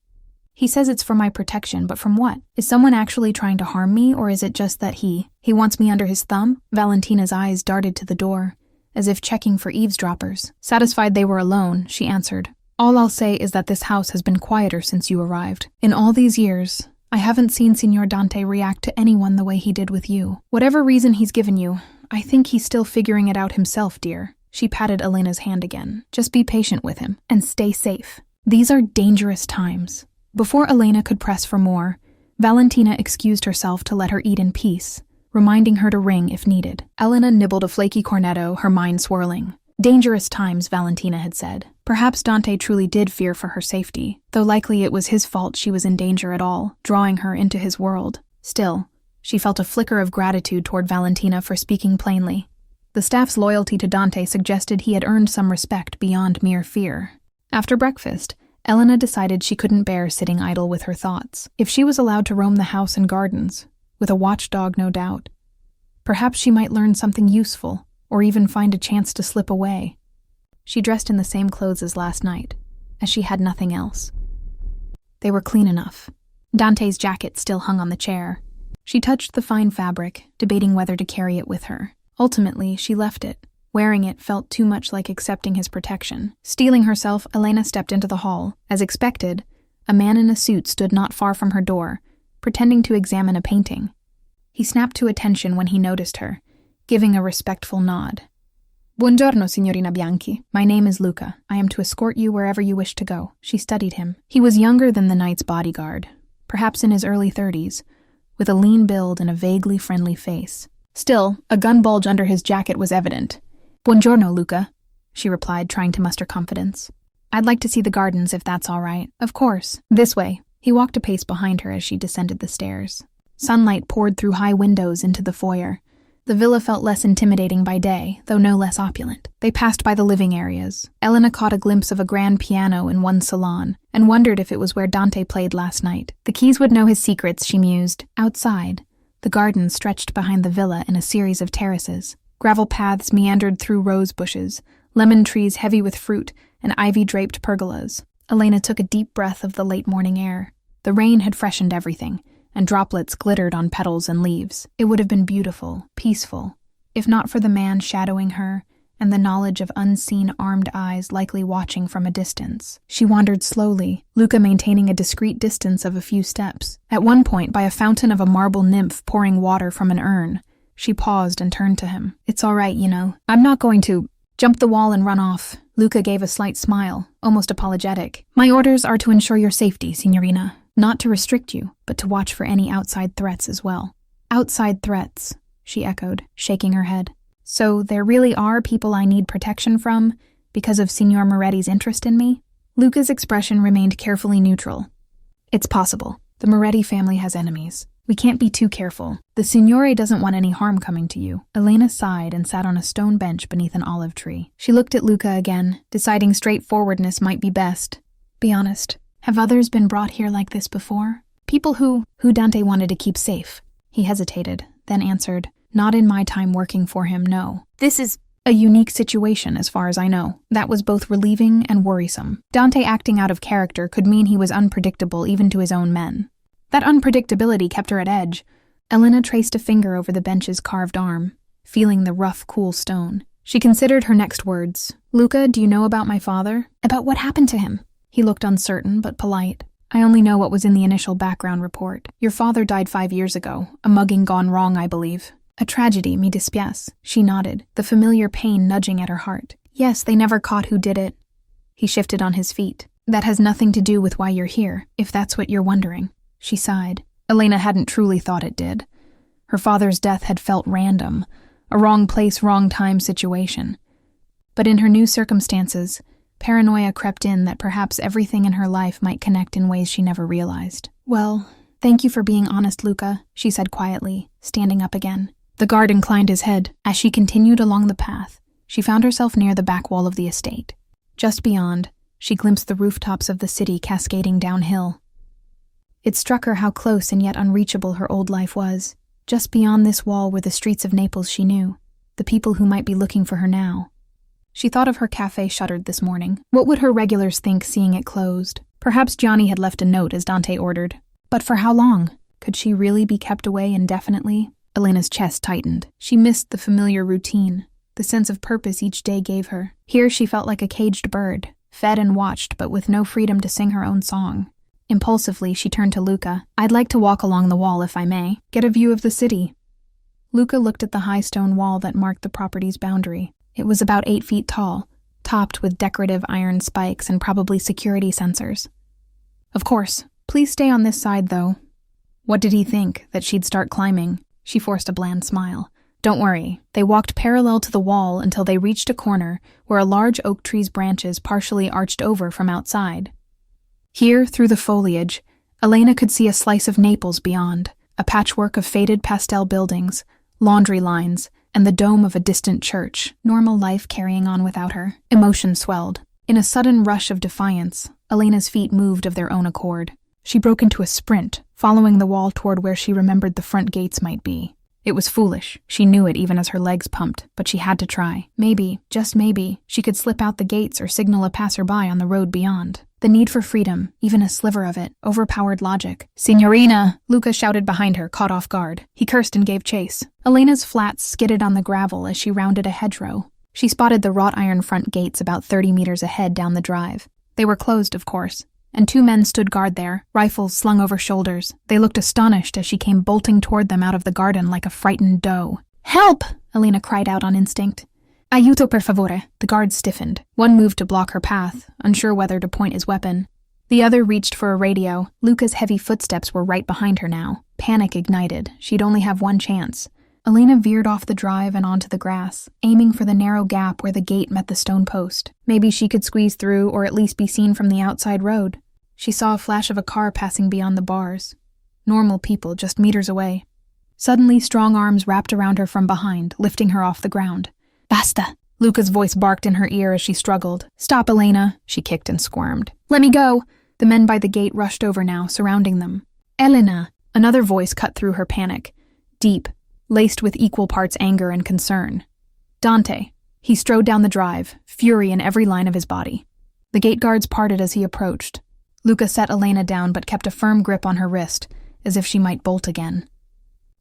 He says it's for my protection, but from what? Is someone actually trying to harm me, or is it just that he wants me under his thumb? Valentina's eyes darted to the door, as if checking for eavesdroppers. Satisfied they were alone, she answered. All I'll say is that this house has been quieter since you arrived. In all these years, I haven't seen Signor Dante react to anyone the way he did with you. Whatever reason he's given you, I think he's still figuring it out himself, dear. She patted Elena's hand again. Just be patient with him, and stay safe. These are dangerous times. Before Elena could press for more, Valentina excused herself to let her eat in peace, reminding her to ring if needed. Elena nibbled a flaky cornetto, her mind swirling. Dangerous times, Valentina had said. Perhaps Dante truly did fear for her safety, though likely it was his fault she was in danger at all, drawing her into his world. Still, she felt a flicker of gratitude toward Valentina for speaking plainly. The staff's loyalty to Dante suggested he had earned some respect beyond mere fear. After breakfast, Elena decided she couldn't bear sitting idle with her thoughts. If she was allowed to roam the house and gardens, with a watchdog no doubt, perhaps she might learn something useful, or even find a chance to slip away. She dressed in the same clothes as last night, as she had nothing else. They were clean enough. Dante's jacket still hung on the chair. She touched the fine fabric, debating whether to carry it with her. Ultimately, she left it. Wearing it felt too much like accepting his protection. Steeling herself, Elena stepped into the hall. As expected, a man in a suit stood not far from her door, pretending to examine a painting. He snapped to attention when he noticed her, giving a respectful nod. Buongiorno, signorina Bianchi. My name is Luca. I am to escort you wherever you wish to go. She studied him. He was younger than the knight's bodyguard, perhaps in his early 30s, with a lean build and a vaguely friendly face. Still, a gun bulge under his jacket was evident. Buongiorno, Luca, she replied, trying to muster confidence. I'd like to see the gardens if that's all right. Of course. This way. He walked a pace behind her as she descended the stairs. Sunlight poured through high windows into the foyer. The villa felt less intimidating by day, though no less opulent. They passed by the living areas. Elena caught a glimpse of a grand piano in one salon, and wondered if it was where Dante played last night. The keys would know his secrets, she mused. Outside, the garden stretched behind the villa in a series of terraces. Gravel paths meandered through rose bushes, lemon trees heavy with fruit, and ivy-draped pergolas. Elena took a deep breath of the late morning air. The rain had freshened everything, and droplets glittered on petals and leaves. It would have been beautiful, peaceful, if not for the man shadowing her and the knowledge of unseen armed eyes likely watching from a distance. She wandered slowly, Luca maintaining a discreet distance of a few steps. At one point, by a fountain of a marble nymph pouring water from an urn, she paused and turned to him. It's all right, you know. I'm not going to jump the wall and run off. Luca gave a slight smile, almost apologetic. My orders are to ensure your safety, signorina. Not to restrict you, but to watch for any outside threats as well. Outside threats, she echoed, shaking her head. So there really are people I need protection from because of Signor Moretti's interest in me? Luca's expression remained carefully neutral. It's possible. The Moretti family has enemies. We can't be too careful. The Signore doesn't want any harm coming to you. Elena sighed and sat on a stone bench beneath an olive tree. She looked at Luca again, deciding straightforwardness might be best. Be honest. Have others been brought here like this before? People who Dante wanted to keep safe. He hesitated, then answered, Not in my time working for him, no. This is a unique situation as far as I know. That was both relieving and worrisome. Dante acting out of character could mean he was unpredictable even to his own men. That unpredictability kept her at edge. Elena traced a finger over the bench's carved arm, feeling the rough, cool stone. She considered her next words. Luca, do you know about my father? About what happened to him? He looked uncertain, but polite. I only know what was in the initial background report. Your father died 5 years ago, a mugging gone wrong, I believe. A tragedy, mi dispiace. She nodded, the familiar pain nudging at her heart. Yes, they never caught who did it. He shifted on his feet. That has nothing to do with why you're here, if that's what you're wondering. She sighed. Elena hadn't truly thought it did. Her father's death had felt random, a wrong place, wrong time situation. But in her new circumstances, paranoia crept in that perhaps everything in her life might connect in ways she never realized. Well, thank you for being honest, Luca, she said quietly, standing up again. The guard inclined his head. As she continued along the path, she found herself near the back wall of the estate. Just beyond, she glimpsed the rooftops of the city cascading downhill. It struck her how close and yet unreachable her old life was. Just beyond this wall were the streets of Naples she knew, the people who might be looking for her now. She thought of her cafe shuttered this morning. What would her regulars think seeing it closed? Perhaps Gianni had left a note as Dante ordered. But for how long? Could she really be kept away indefinitely? Elena's chest tightened. She missed the familiar routine, the sense of purpose each day gave her. Here she felt like a caged bird, fed and watched but with no freedom to sing her own song. Impulsively, she turned to Luca. I'd like to walk along the wall if I may. Get a view of the city. Luca looked at the high stone wall that marked the property's boundary. It was about 8 feet tall, topped with decorative iron spikes and probably security sensors. Of course. Please stay on this side, though. What did he think? That she'd start climbing? She forced a bland smile. Don't worry. They walked parallel to the wall until they reached a corner where a large oak tree's branches partially arched over from outside. Here, through the foliage, Elena could see a slice of Naples beyond, a patchwork of faded pastel buildings, laundry lines, and the dome of a distant church, normal life carrying on without her. Emotion swelled. In a sudden rush of defiance, Elena's feet moved of their own accord. She broke into a sprint, following the wall toward where she remembered the front gates might be. It was foolish. She knew it even as her legs pumped, but she had to try. Maybe, just maybe, she could slip out the gates or signal a passerby on the road beyond. The need for freedom, even a sliver of it, overpowered logic. Signorina! Luca shouted behind her, caught off guard. He cursed and gave chase. Elena's flats skidded on the gravel as she rounded a hedgerow. She spotted the wrought iron front gates about 30 meters ahead down the drive. They were closed, of course, and 2 men stood guard there, rifles slung over shoulders. They looked astonished as she came bolting toward them out of the garden like a frightened doe. Help! Elena cried out on instinct. Aiuto per favore. The guard stiffened. One moved to block her path, unsure whether to point his weapon. The other reached for a radio. Luca's heavy footsteps were right behind her now. Panic ignited. She'd only have one chance. Elena veered off the drive and onto the grass, aiming for the narrow gap where the gate met the stone post. Maybe she could squeeze through or at least be seen from the outside road. She saw a flash of a car passing beyond the bars. Normal people just meters away. Suddenly, strong arms wrapped around her from behind, lifting her off the ground. Basta! Luca's voice barked in her ear as she struggled. Stop, Elena! She kicked and squirmed. Let me go! The men by the gate rushed over now, surrounding them. Elena! Another voice cut through her panic. Deep, laced with equal parts anger and concern. Dante. He strode down the drive, fury in every line of his body. The gate guards parted as he approached. Luca set Elena down but kept a firm grip on her wrist, as if she might bolt again.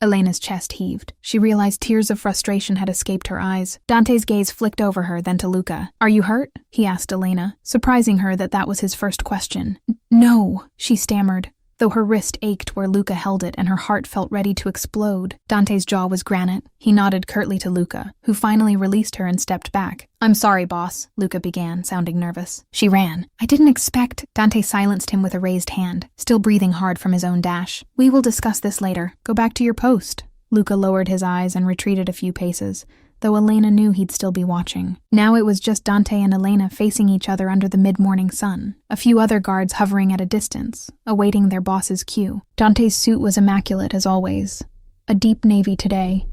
Elena's chest heaved. She realized tears of frustration had escaped her eyes. Dante's gaze flicked over her, then to Luca. Are you hurt? He asked Elena, surprising her that was his first question. No, she stammered, though her wrist ached where Luca held it and her heart felt ready to explode. Dante's jaw was granite. He nodded curtly to Luca, who finally released her and stepped back. I'm sorry, boss, Luca began, sounding nervous. She ran. I didn't expect... Dante silenced him with a raised hand, still breathing hard from his own dash. We will discuss this later. Go back to your post. Luca lowered his eyes and retreated a few paces, though Elena knew he'd still be watching. Now it was just Dante and Elena facing each other under the mid-morning sun, a few other guards hovering at a distance, awaiting their boss's cue. Dante's suit was immaculate as always, a deep navy today,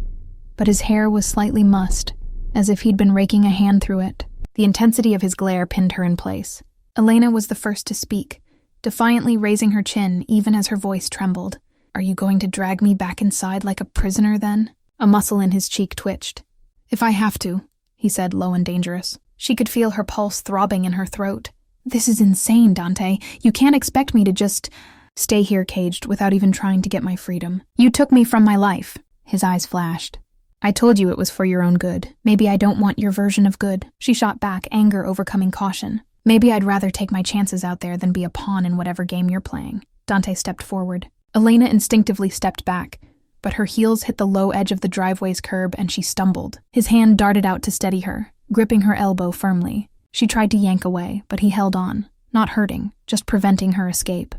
but his hair was slightly mussed, as if he'd been raking a hand through it. The intensity of his glare pinned her in place. Elena was the first to speak, defiantly raising her chin even as her voice trembled. Are you going to drag me back inside like a prisoner then? A muscle in his cheek twitched. If I have to, he said, low and dangerous. She could feel her pulse throbbing in her throat. This is insane, Dante. You can't expect me to just stay here caged without even trying to get my freedom. You took me from my life. His eyes flashed. I told you it was for your own good. Maybe I don't want your version of good. She shot back, anger overcoming caution. Maybe I'd rather take my chances out there than be a pawn in whatever game you're playing. Dante stepped forward. Elena instinctively stepped back, but her heels hit the low edge of the driveway's curb and she stumbled. His hand darted out to steady her, gripping her elbow firmly. She tried to yank away, but he held on, not hurting, just preventing her escape.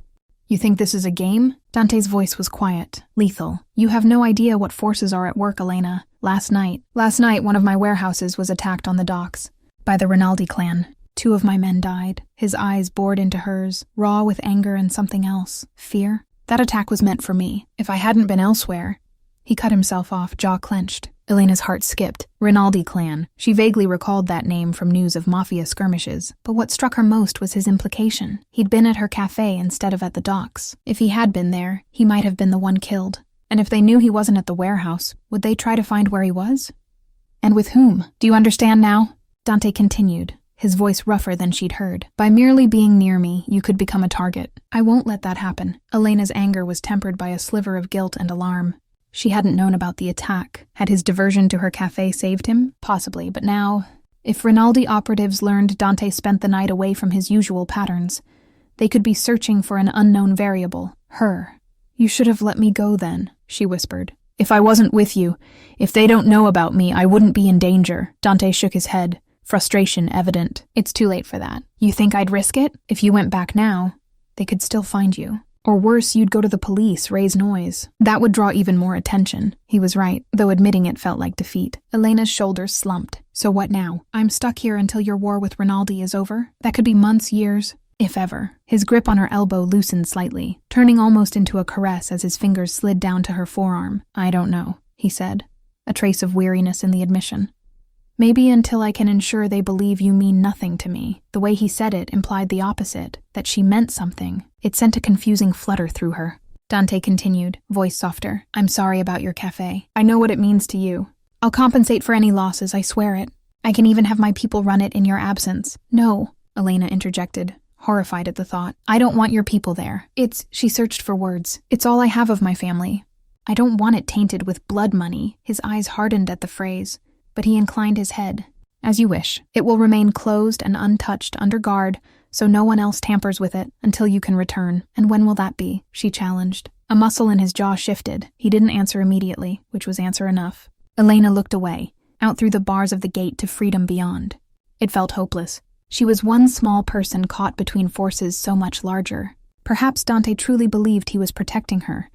You think this is a game? Dante's voice was quiet, lethal. You have no idea what forces are at work, Elena. Last night, one of my warehouses was attacked on the docks by the Rinaldi clan. 2 of my men died. His eyes bored into hers, raw with anger and something else. Fear? That attack was meant for me. If I hadn't been elsewhere... He cut himself off, jaw clenched. Elena's heart skipped. Rinaldi clan. She vaguely recalled that name from news of Mafia skirmishes, but what struck her most was his implication. He'd been at her cafe instead of at the docks. If he had been there, he might have been the one killed. And if they knew he wasn't at the warehouse, would they try to find where he was? And with whom? Do you understand now? Dante continued, his voice rougher than she'd heard. By merely being near me, you could become a target. I won't let that happen. Elena's anger was tempered by a sliver of guilt and alarm. She hadn't known about the attack. Had his diversion to her cafe saved him? Possibly, but now... If Rinaldi operatives learned Dante spent the night away from his usual patterns, they could be searching for an unknown variable, her. You should have let me go then, she whispered. If I wasn't with you, if they don't know about me, I wouldn't be in danger. Dante shook his head, frustration evident. It's too late for that. You think I'd risk it? If you went back now, they could still find you. Or worse, you'd go to the police, raise noise. That would draw even more attention. He was right, though admitting it felt like defeat. Elena's shoulders slumped. So what now? I'm stuck here until your war with Rinaldi is over? That could be months, years, if ever. His grip on her elbow loosened slightly, turning almost into a caress as his fingers slid down to her forearm. I don't know, he said, a trace of weariness in the admission. Maybe until I can ensure they believe you mean nothing to me. The way he said it implied the opposite, that she meant something. It sent a confusing flutter through her. Dante continued, voice softer. I'm sorry about your cafe. I know what it means to you. I'll compensate for any losses, I swear it. I can even have my people run it in your absence. No, Elena interjected, horrified at the thought. I don't want your people there. She searched for words. It's all I have of my family. I don't want it tainted with blood money. His eyes hardened at the phrase, but he inclined his head. As you wish. It will remain closed and untouched under guard, so no one else tampers with it until you can return. And when will that be? She challenged. A muscle in his jaw shifted. He didn't answer immediately, which was answer enough. Elena looked away, out through the bars of the gate to freedom beyond. It felt hopeless. She was one small person caught between forces so much larger. Perhaps Dante truly believed he was protecting her,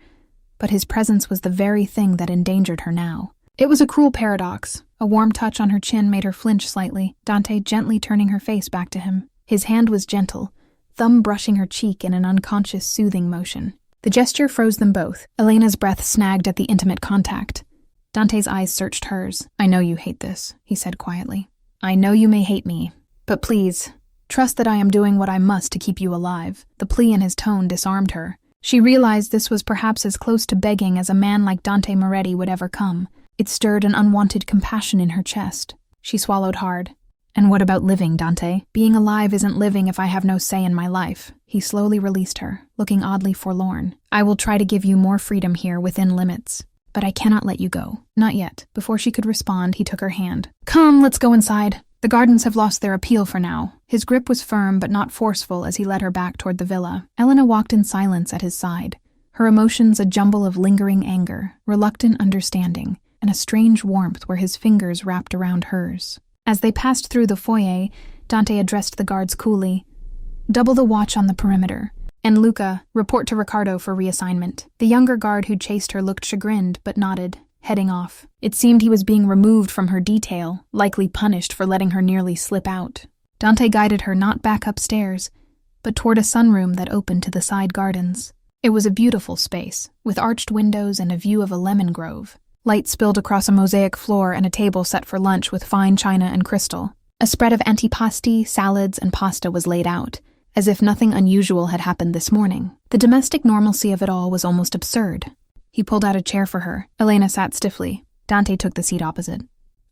but his presence was the very thing that endangered her now. It was a cruel paradox. A warm touch on her chin made her flinch slightly, Dante gently turning her face back to him. His hand was gentle, thumb brushing her cheek in an unconscious soothing motion. The gesture froze them both. Elena's breath snagged at the intimate contact. Dante's eyes searched hers. I know you hate this, he said quietly. I know you may hate me, but please, trust that I am doing what I must to keep you alive. The plea in his tone disarmed her. She realized this was perhaps as close to begging as a man like Dante Moretti would ever come. It stirred an unwanted compassion in her chest. She swallowed hard. And what about living, Dante? Being alive isn't living if I have no say in my life. He slowly released her, looking oddly forlorn. I will try to give you more freedom here within limits. But I cannot let you go. Not yet. Before she could respond, he took her hand. Come, let's go inside. The gardens have lost their appeal for now. His grip was firm but not forceful as he led her back toward the villa. Elena walked in silence at his side, her emotions a jumble of lingering anger, reluctant understanding, and a strange warmth where his fingers wrapped around hers. As they passed through the foyer, Dante addressed the guards coolly. Double the watch on the perimeter. And Luca, report to Riccardo for reassignment. The younger guard who'd chased her looked chagrined, but nodded, heading off. It seemed he was being removed from her detail, likely punished for letting her nearly slip out. Dante guided her not back upstairs, but toward a sunroom that opened to the side gardens. It was a beautiful space, with arched windows and a view of a lemon grove. Light spilled across a mosaic floor and a table set for lunch with fine china and crystal. A spread of antipasti, salads, and pasta was laid out, as if nothing unusual had happened this morning. The domestic normalcy of it all was almost absurd. He pulled out a chair for her. Elena sat stiffly. Dante took the seat opposite.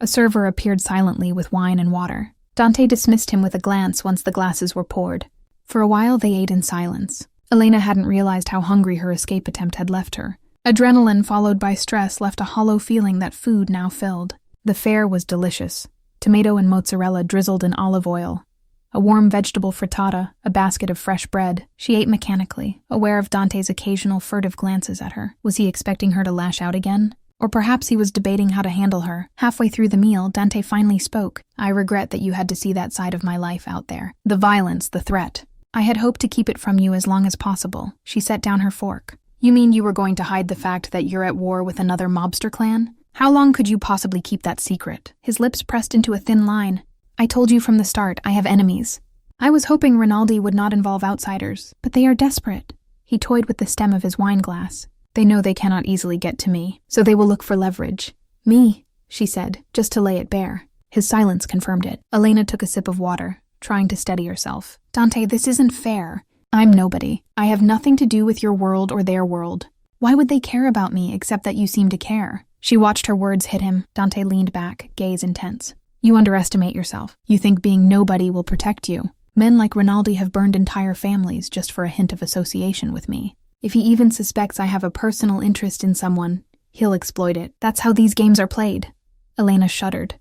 A server appeared silently with wine and water. Dante dismissed him with a glance once the glasses were poured. For a while they ate in silence. Elena hadn't realized how hungry her escape attempt had left her. Adrenaline followed by stress left a hollow feeling that food now filled. The fare was delicious. Tomato and mozzarella drizzled in olive oil. A warm vegetable frittata, a basket of fresh bread. She ate mechanically, aware of Dante's occasional furtive glances at her. Was he expecting her to lash out again? Or perhaps he was debating how to handle her. Halfway through the meal, Dante finally spoke. "I regret that you had to see that side of my life out there. The violence, the threat. I had hoped to keep it from you as long as possible." She set down her fork. "You mean you were going to hide the fact that you're at war with another mobster clan? How long could you possibly keep that secret?" His lips pressed into a thin line. "I told you from the start, I have enemies. I was hoping Rinaldi would not involve outsiders, but they are desperate." He toyed with the stem of his wine glass. "They know they cannot easily get to me, so they will look for leverage." "Me," she said, just to lay it bare. His silence confirmed it. Elena took a sip of water, trying to steady herself. "Dante, this isn't fair. I'm nobody. I have nothing to do with your world or their world. Why would they care about me except that you seem to care?" She watched her words hit him. Dante leaned back, gaze intense. "You underestimate yourself. You think being nobody will protect you. Men like Rinaldi have burned entire families just for a hint of association with me. If he even suspects I have a personal interest in someone, he'll exploit it. That's how these games are played." Elena shuddered.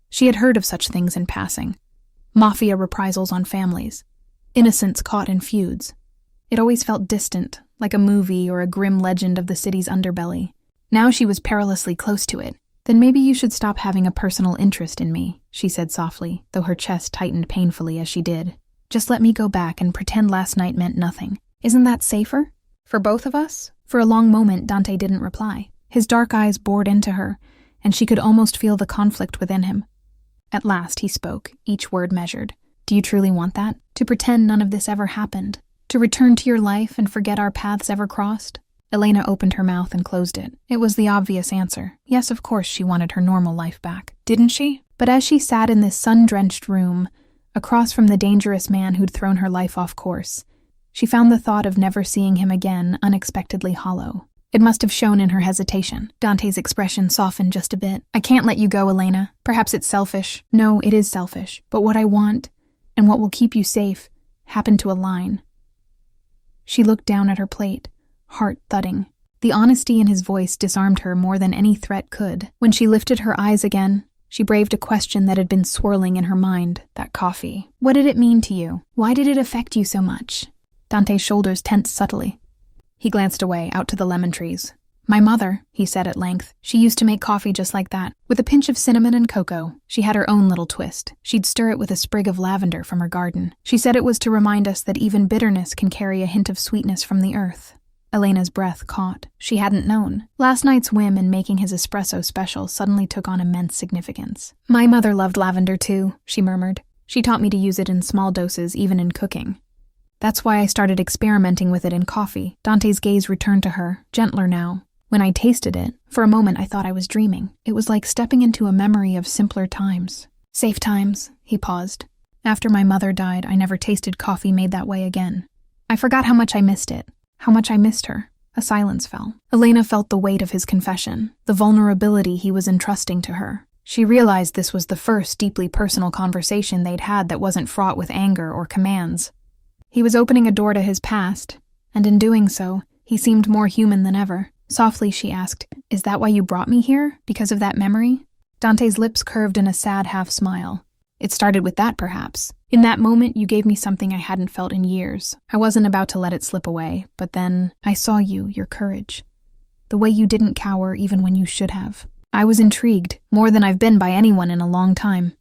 She had heard of such things in passing. Mafia reprisals on families. Innocents caught in feuds. It always felt distant, like a movie or a grim legend of the city's underbelly. Now she was perilously close to it. "Then maybe you should stop having a personal interest in me," she said softly, though her chest tightened painfully as she did. "Just let me go back and pretend last night meant nothing. Isn't that safer? For both of us?" For a long moment, Dante didn't reply. His dark eyes bored into her, and she could almost feel the conflict within him. At last he spoke, each word measured. "Do you truly want that? To pretend none of this ever happened? To return to your life and forget our paths ever crossed?" Elena opened her mouth and closed it. It was the obvious answer. Yes, of course she wanted her normal life back. Didn't she? But as she sat in this sun-drenched room, across from the dangerous man who'd thrown her life off course, she found the thought of never seeing him again unexpectedly hollow. It must have shown in her hesitation. Dante's expression softened just a bit. "I can't let you go, Elena. Perhaps it's selfish." "No, it is selfish. But what I want, and what will keep you safe, happen to align." She looked down at her plate, heart thudding. The honesty in his voice disarmed her more than any threat could. When she lifted her eyes again, she braved a question that had been swirling in her mind, that coffee. "What did it mean to you? Why did it affect you so much?" Dante's shoulders tensed subtly. He glanced away, out to the lemon trees. "My mother," he said at length. "She used to make coffee just like that, with a pinch of cinnamon and cocoa. She had her own little twist. She'd stir it with a sprig of lavender from her garden. She said it was to remind us that even bitterness can carry a hint of sweetness from the earth." Elena's breath caught. She hadn't known. Last night's whim in making his espresso special suddenly took on immense significance. "My mother loved lavender too," she murmured. "She taught me to use it in small doses, even in cooking. That's why I started experimenting with it in coffee." Dante's gaze returned to her, gentler now. "When I tasted it, for a moment I thought I was dreaming. It was like stepping into a memory of simpler times. Safe times," he paused. "After my mother died, I never tasted coffee made that way again. I forgot how much I missed it. How much I missed her." A silence fell. Elena felt the weight of his confession, the vulnerability he was entrusting to her. She realized this was the first deeply personal conversation they'd had that wasn't fraught with anger or commands. He was opening a door to his past, and in doing so, he seemed more human than ever. Softly she asked, "Is that why you brought me here? Because of that memory?" Dante's lips curved in a sad half-smile. "It started with that, perhaps. In that moment, you gave me something I hadn't felt in years. I wasn't about to let it slip away, but then I saw you, your courage. The way you didn't cower even when you should have. I was intrigued, more than I've been by anyone in a long time."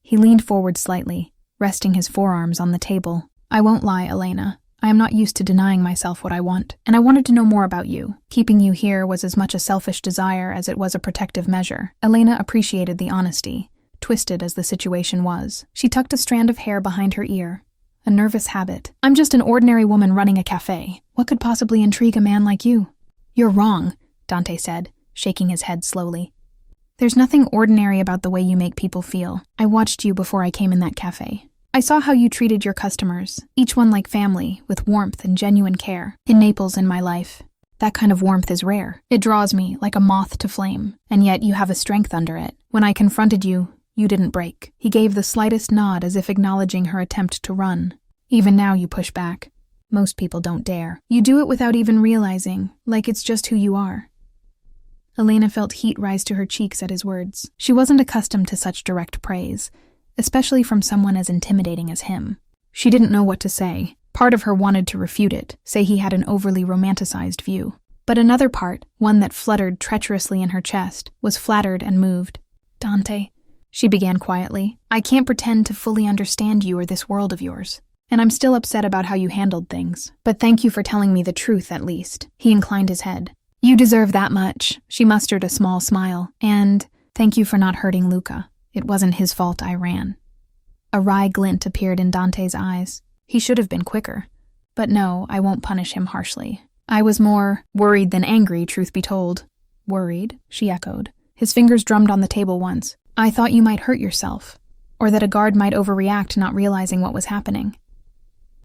He leaned forward slightly, resting his forearms on the table. "I won't lie, Elena. I am not used to denying myself what I want, and I wanted to know more about you. Keeping you here was as much a selfish desire as it was a protective measure." Elena appreciated the honesty, twisted as the situation was. She tucked a strand of hair behind her ear. A nervous habit. "I'm just an ordinary woman running a cafe. What could possibly intrigue a man like you?" "You're wrong," Dante said, shaking his head slowly. "There's nothing ordinary about the way you make people feel. I watched you before I came in that cafe. I saw how you treated your customers, each one like family, with warmth and genuine care. In Naples, in my life, that kind of warmth is rare. It draws me like a moth to flame, and yet you have a strength under it. When I confronted you, you didn't break." He gave the slightest nod as if acknowledging her attempt to run. "Even now you push back. Most people don't dare. You do it without even realizing, like it's just who you are. Elena felt heat rise to her cheeks at his words. She wasn't accustomed to such direct praise, especially from someone as intimidating as him. She didn't know what to say. Part of her wanted to refute it, say he had an overly romanticized view. But another part, one that fluttered treacherously in her chest, was flattered and moved. "Dante," she began quietly, "I can't pretend to fully understand you or this world of yours. And I'm still upset about how you handled things. But thank you for telling me the truth, at least." He inclined his head. "You deserve that much." She mustered a small smile. "And thank you for not hurting Luca. It wasn't his fault I ran." A wry glint appeared in Dante's eyes. He should have been quicker. "But no, I won't punish him harshly. I was more worried than angry, truth be told." "Worried?" she echoed. His fingers drummed on the table once. "I thought you might hurt yourself, or that a guard might overreact not realizing what was happening.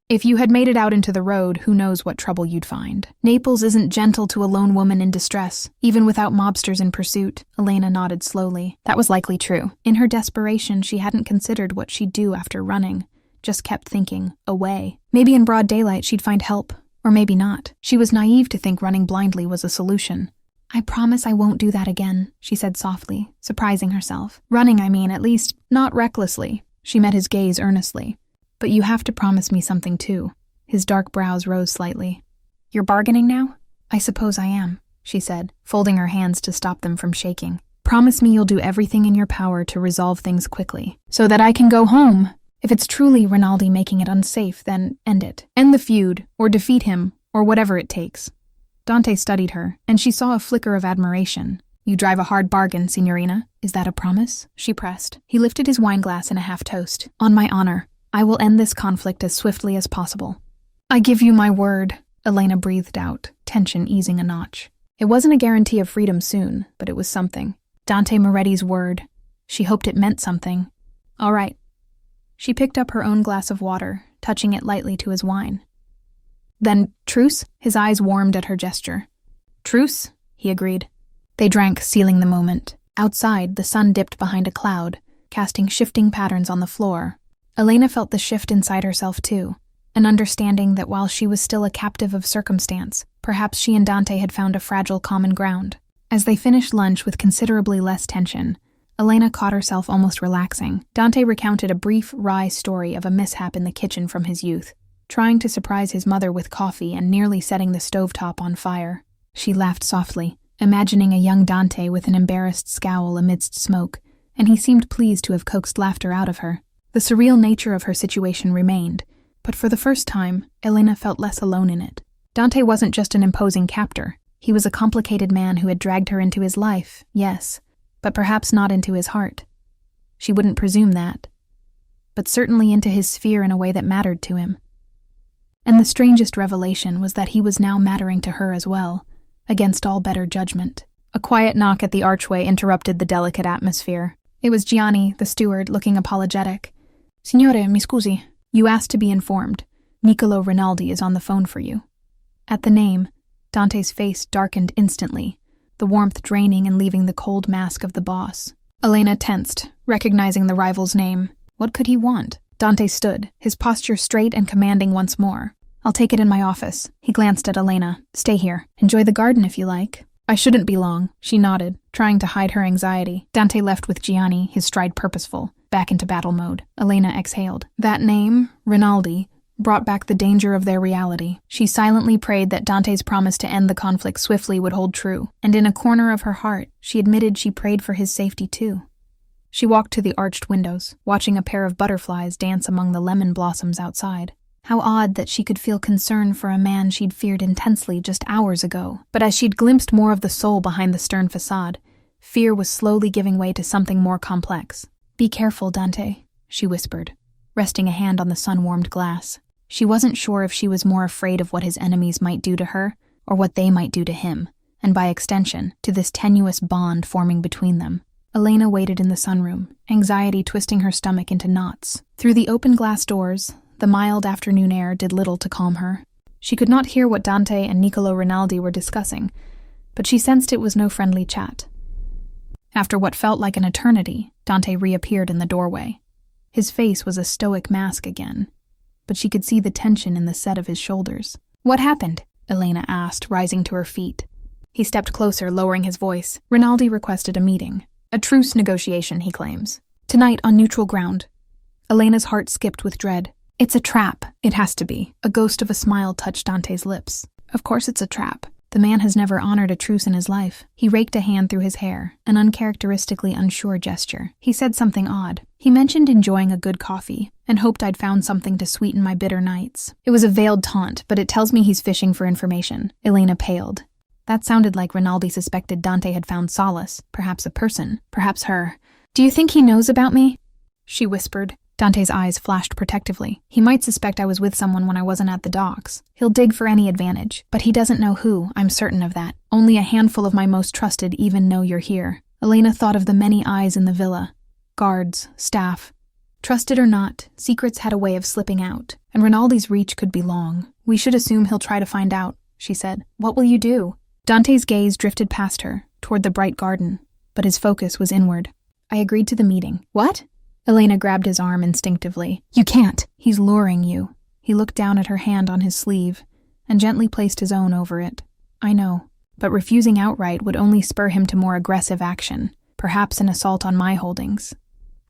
If you had made it out into the road, who knows what trouble you'd find. Naples isn't gentle to a lone woman in distress, even without mobsters in pursuit." Elena nodded slowly. That was likely true. In her desperation, she hadn't considered what she'd do after running. Just kept thinking, away. Maybe in broad daylight she'd find help, or maybe not. She was naive to think running blindly was a solution. "I promise I won't do that again," she said softly, surprising herself. "Running, I mean, at least, not recklessly." She met his gaze earnestly. "But you have to promise me something too." His dark brows rose slightly. "You're bargaining now?" "I suppose I am," she said, folding her hands to stop them from shaking. "Promise me you'll do everything in your power to resolve things quickly, so that I can go home. If it's truly Rinaldi making it unsafe, then end it. End the feud, or defeat him, or whatever it takes." Dante studied her, and she saw a flicker of admiration. "You drive a hard bargain, signorina. Is that a promise?" she pressed. He lifted his wineglass in a half-toast. "On my honor, I will end this conflict as swiftly as possible." "I give you my word," Elena breathed out, tension easing a notch. It wasn't a guarantee of freedom soon, but it was something. Dante Moretti's word. She hoped it meant something. "All right." She picked up her own glass of water, touching it lightly to his wine. "Then, truce?" His eyes warmed at her gesture. "Truce," he agreed. They drank, sealing the moment. Outside, the sun dipped behind a cloud, casting shifting patterns on the floor. Elena felt the shift inside herself too, an understanding that while she was still a captive of circumstance, perhaps she and Dante had found a fragile common ground. As they finished lunch with considerably less tension, Elena caught herself almost relaxing. Dante recounted a brief, wry story of a mishap in the kitchen from his youth, trying to surprise his mother with coffee and nearly setting the stovetop on fire. She laughed softly, imagining a young Dante with an embarrassed scowl amidst smoke, and he seemed pleased to have coaxed laughter out of her. The surreal nature of her situation remained, but for the first time, Elena felt less alone in it. Dante wasn't just an imposing captor. He was a complicated man who had dragged her into his life, yes, but perhaps not into his heart. She wouldn't presume that, but certainly into his sphere in a way that mattered to him. And the strangest revelation was that he was now mattering to her as well, against all better judgment. A quiet knock at the archway interrupted the delicate atmosphere. It was Gianni, the steward, looking apologetic. "Signore, mi scusi. You asked to be informed. Niccolo Rinaldi is on the phone for you." At the name, Dante's face darkened instantly, the warmth draining and leaving the cold mask of the boss. Elena tensed, recognizing the rival's name. What could he want? Dante stood, his posture straight and commanding once more. "I'll take it in my office." He glanced at Elena. "Stay here. Enjoy the garden if you like." "I shouldn't be long," she nodded, trying to hide her anxiety. Dante left with Gianni, his stride purposeful, back into battle mode. Elena exhaled. That name, Rinaldi, brought back the danger of their reality. She silently prayed that Dante's promise to end the conflict swiftly would hold true, and in a corner of her heart, she admitted she prayed for his safety too. She walked to the arched windows, watching a pair of butterflies dance among the lemon blossoms outside. How odd that she could feel concern for a man she'd feared intensely just hours ago. But as she'd glimpsed more of the soul behind the stern facade, fear was slowly giving way to something more complex. "Be careful, Dante," she whispered, resting a hand on the sun-warmed glass. She wasn't sure if she was more afraid of what his enemies might do to her, or what they might do to him, and by extension, to this tenuous bond forming between them. Elena waited in the sunroom, anxiety twisting her stomach into knots. Through the open glass doors, the mild afternoon air did little to calm her. She could not hear what Dante and Niccolo Rinaldi were discussing, but she sensed it was no friendly chat. After what felt like an eternity, Dante reappeared in the doorway. His face was a stoic mask again. but she could see the tension in the set of his shoulders. "What happened?" Elena asked, rising to her feet. He stepped closer, lowering his voice. "Rinaldi requested a meeting. A truce negotiation, he claims. Tonight on neutral ground." Elena's heart skipped with dread. "It's a trap. It has to be." A ghost of a smile touched Dante's lips. "Of course it's a trap. The man has never honored a truce in his life." He raked a hand through his hair, an uncharacteristically unsure gesture. He said something odd. He mentioned enjoying a good coffee, and hoped I'd found something to sweeten my bitter nights. It was a veiled taunt, but it tells me he's fishing for information. Elena paled. That sounded like Rinaldi suspected Dante had found solace, perhaps a person, perhaps her. "Do you think he knows about me?" she whispered. Dante's eyes flashed protectively. "He might suspect I was with someone when I wasn't at the docks. He'll dig for any advantage, but he doesn't know who, I'm certain of that. Only a handful of my most trusted even know you're here." Elena thought of the many eyes in the villa. Guards, staff. Trusted or not, secrets had a way of slipping out, and Rinaldi's reach could be long. "We should assume he'll try to find out," she said. "What will you do?" Dante's gaze drifted past her, toward the bright garden, but his focus was inward. "I agreed to the meeting." "What?" Elena grabbed his arm instinctively. "You can't. He's luring you." He looked down at her hand on his sleeve and gently placed his own over it. "I know, but refusing outright would only spur him to more aggressive action, perhaps an assault on my holdings,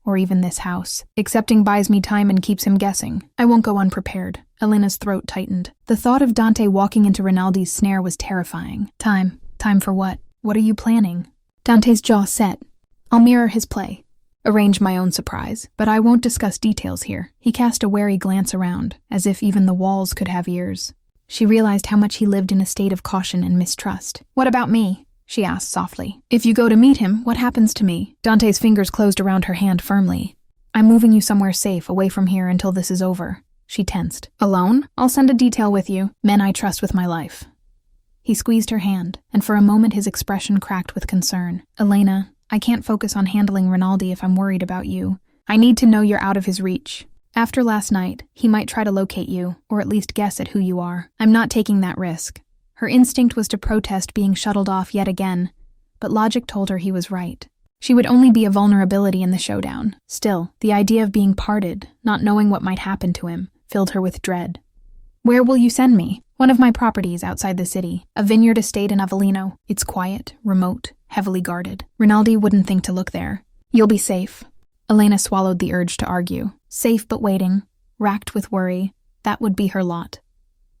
or even this house. Accepting buys me time and keeps him guessing. I won't go unprepared." Elena's throat tightened. The thought of Dante walking into Rinaldi's snare was terrifying. Time for what? What are you planning?" Dante's jaw set. "I'll mirror his play. Arrange my own surprise, but I won't discuss details here." He cast a wary glance around, as if even the walls could have ears. She realized how much he lived in a state of caution and mistrust. "What about me?" she asked softly. "If you go to meet him, what happens to me?" Dante's fingers closed around her hand firmly. "I'm moving you somewhere safe, away from here until this is over." She tensed. "Alone? I'll send a detail with you. Men I trust with my life." He squeezed her hand, and for a moment his expression cracked with concern. "Elena, I can't focus on handling Rinaldi if I'm worried about you. I need to know you're out of his reach. After last night, he might try to locate you, or at least guess at who you are. I'm not taking that risk." Her instinct was to protest being shuttled off yet again, but logic told her he was right. She would only be a vulnerability in the showdown. Still, the idea of being parted, not knowing what might happen to him, filled her with dread. "Where will you send me?" "One of my properties outside the city, a vineyard estate in Avellino. It's quiet, remote, heavily guarded. Rinaldi wouldn't think to look there. You'll be safe." Elena swallowed the urge to argue. Safe but waiting, racked with worry, that would be her lot.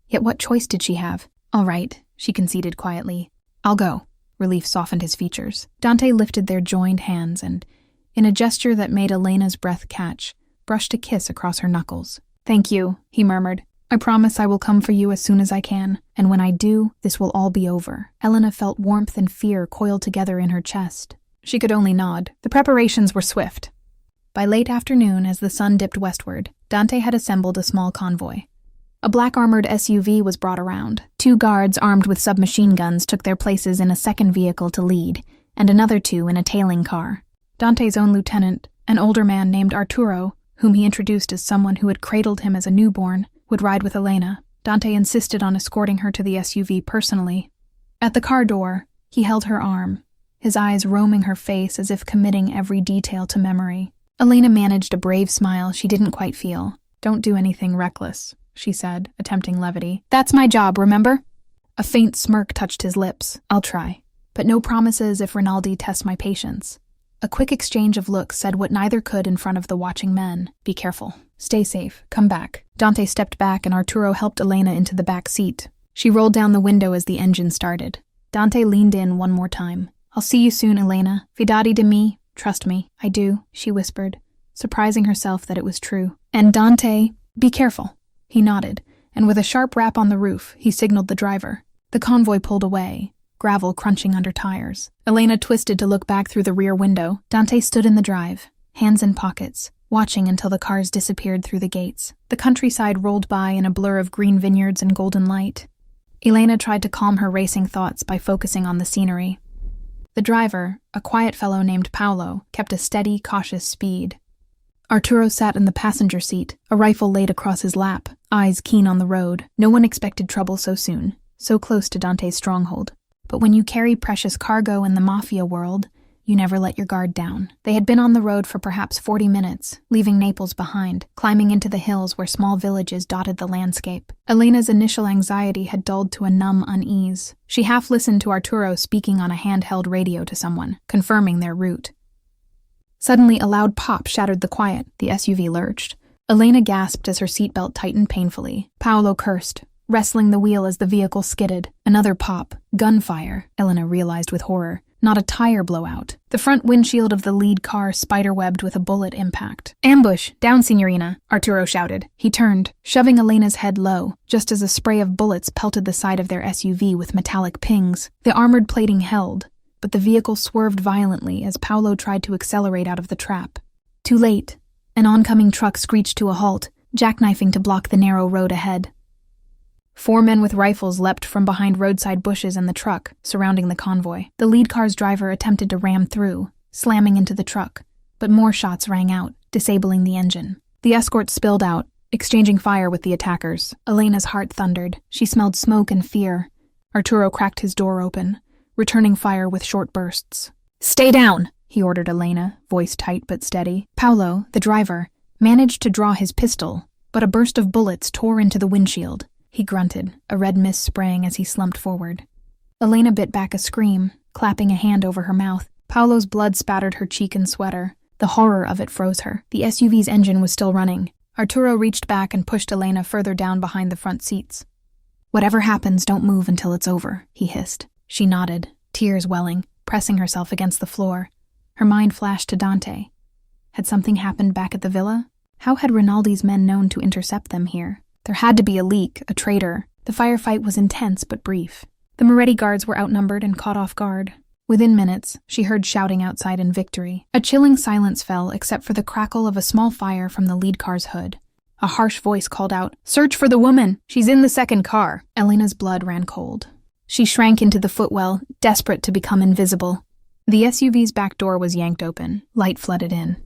Yet what choice did she have? "All right," she conceded quietly. "I'll go." Relief softened his features. Dante lifted their joined hands and, in a gesture that made Elena's breath catch, brushed a kiss across her knuckles. "Thank you," he murmured. "I promise I will come for you as soon as I can, and when I do, this will all be over." Elena felt warmth and fear coiled together in her chest. She could only nod. The preparations were swift. By late afternoon, as the sun dipped westward, Dante had assembled a small convoy. A black-armored SUV was brought around. 2 guards armed with submachine guns took their places in a second vehicle to lead, and another 2 in a tailing car. Dante's own lieutenant, an older man named Arturo, whom he introduced as someone who had cradled him as a newborn, would ride with Elena. Dante insisted on escorting her to the SUV personally. At the car door, he held her arm, his eyes roaming her face as if committing every detail to memory. Elena managed a brave smile she didn't quite feel. "Don't do anything reckless," she said, attempting levity. "That's my job, remember?" A faint smirk touched his lips. "I'll try. But no promises if Rinaldi tests my patience." A quick exchange of looks said what neither could in front of the watching men. "Be careful. Stay safe. Come back." Dante stepped back and Arturo helped Elena into the back seat. She rolled down the window as the engine started. Dante leaned in one more time. "I'll see you soon, Elena. Fidati di me. Trust me." "I do," she whispered, surprising herself that it was true. "And Dante, be careful." He nodded, and with a sharp rap on the roof, he signaled the driver. The convoy pulled away, gravel crunching under tires. Elena twisted to look back through the rear window. Dante stood in the drive, hands in pockets, watching until the cars disappeared through the gates. The countryside rolled by in a blur of green vineyards and golden light. Elena tried to calm her racing thoughts by focusing on the scenery. The driver, a quiet fellow named Paolo, kept a steady, cautious speed. Arturo sat in the passenger seat, a rifle laid across his lap, eyes keen on the road. No one expected trouble so soon, so close to Dante's stronghold. But when you carry precious cargo in the Mafia world, You never let your guard down. They had been on the road for perhaps 40 minutes, leaving Naples behind, climbing into the hills where small villages dotted the landscape. Elena's initial anxiety had dulled to a numb unease. She half listened to Arturo speaking on a handheld radio to someone, confirming their route. Suddenly, a loud pop shattered the quiet. The SUV lurched. Elena gasped as her seatbelt tightened painfully. Paolo cursed, wrestling the wheel as the vehicle skidded. Another pop. Gunfire, Elena realized with horror. Not a tire blowout. The front windshield of the lead car spiderwebbed with a bullet impact. "Ambush! Down, Signorina!" Arturo shouted. He turned, shoving Elena's head low, just as a spray of bullets pelted the side of their SUV with metallic pings. The armored plating held, but the vehicle swerved violently as Paolo tried to accelerate out of the trap. Too late. An oncoming truck screeched to a halt, jackknifing to block the narrow road ahead. 4 men with rifles leapt from behind roadside bushes in the truck, surrounding the convoy. The lead car's driver attempted to ram through, slamming into the truck, but more shots rang out, disabling the engine. The escort spilled out, exchanging fire with the attackers. Elena's heart thundered. She smelled smoke and fear. Arturo cracked his door open, returning fire with short bursts. "Stay down!" he ordered Elena, voice tight but steady. Paolo, the driver, managed to draw his pistol, but a burst of bullets tore into the windshield. He grunted, a red mist spraying as he slumped forward. Elena bit back a scream, clapping a hand over her mouth. Paolo's blood spattered her cheek and sweater. The horror of it froze her. The SUV's engine was still running. Arturo reached back and pushed Elena further down behind the front seats. "Whatever happens, don't move until it's over," he hissed. She nodded, tears welling, pressing herself against the floor. Her mind flashed to Dante. Had something happened back at the villa? How had Rinaldi's men known to intercept them here? There had to be a leak, a traitor. The firefight was intense but brief. The Moretti guards were outnumbered and caught off guard. Within minutes, she heard shouting outside in victory. A chilling silence fell except for the crackle of a small fire from the lead car's hood. A harsh voice called out, "Search for the woman! She's in the second car!" Elena's blood ran cold. She shrank into the footwell, desperate to become invisible. The SUV's back door was yanked open. Light flooded in.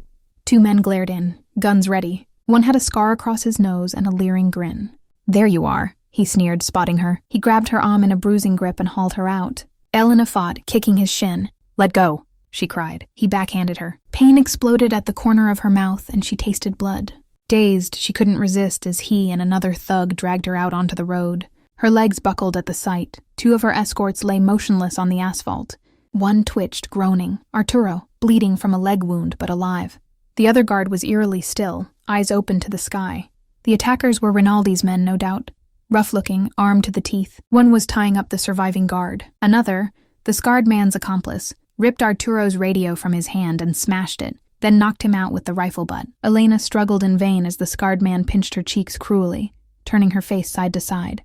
2 men glared in, guns ready. One had a scar across his nose and a leering grin. "There you are," he sneered, spotting her. He grabbed her arm in a bruising grip and hauled her out. Elena fought, kicking his shin. "Let go," she cried. He backhanded her. Pain exploded at the corner of her mouth, and she tasted blood. Dazed, she couldn't resist as he and another thug dragged her out onto the road. Her legs buckled at the sight. 2 of her escorts lay motionless on the asphalt. One twitched, groaning. Arturo, bleeding from a leg wound but alive. The other guard was eerily still, eyes open to the sky. The attackers were Rinaldi's men, no doubt. Rough-looking, armed to the teeth. One was tying up the surviving guard. Another, the scarred man's accomplice, ripped Arturo's radio from his hand and smashed it, then knocked him out with the rifle butt. Elena struggled in vain as the scarred man pinched her cheeks cruelly, turning her face side to side.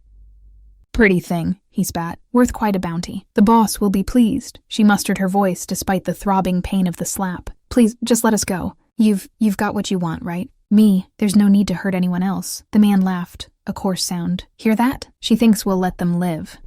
"Pretty thing," he spat. "Worth quite a bounty. The boss will be pleased." She mustered her voice despite the throbbing pain of the slap. "Please, just let us go. You've got what you want, right? Me, there's no need to hurt anyone else." The man laughed, a coarse sound. "Hear that? She thinks we'll let them live."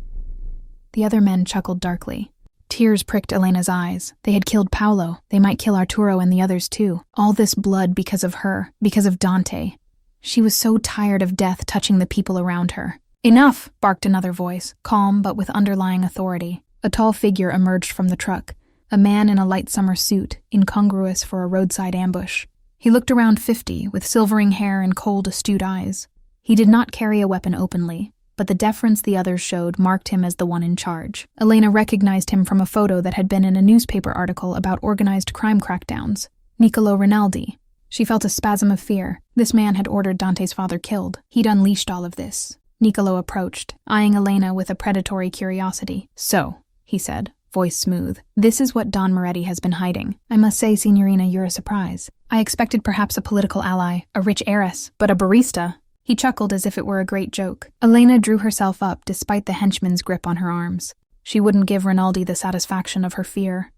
The other men chuckled darkly. Tears pricked Elena's eyes. They had killed Paolo. They might kill Arturo and the others too. All this blood because of her, because of Dante. She was so tired of death touching the people around her. "Enough!" barked another voice, calm but with underlying authority. A tall figure emerged from the truck. A man in a light summer suit, incongruous for a roadside ambush. He looked around 50, with silvering hair and cold, astute eyes. He did not carry a weapon openly, but the deference the others showed marked him as the one in charge. Elena recognized him from a photo that had been in a newspaper article about organized crime crackdowns. Niccolo Rinaldi. She felt a spasm of fear. This man had ordered Dante's father killed. He'd unleashed all of this. Niccolo approached, eyeing Elena with a predatory curiosity. "So," he said, voice smooth, "this is what Don Moretti has been hiding. I must say, Signorina, you're a surprise. I expected perhaps a political ally, a rich heiress, but a barista." He chuckled as if it were a great joke. Elena drew herself up despite the henchman's grip on her arms. She wouldn't give Rinaldi the satisfaction of her fear.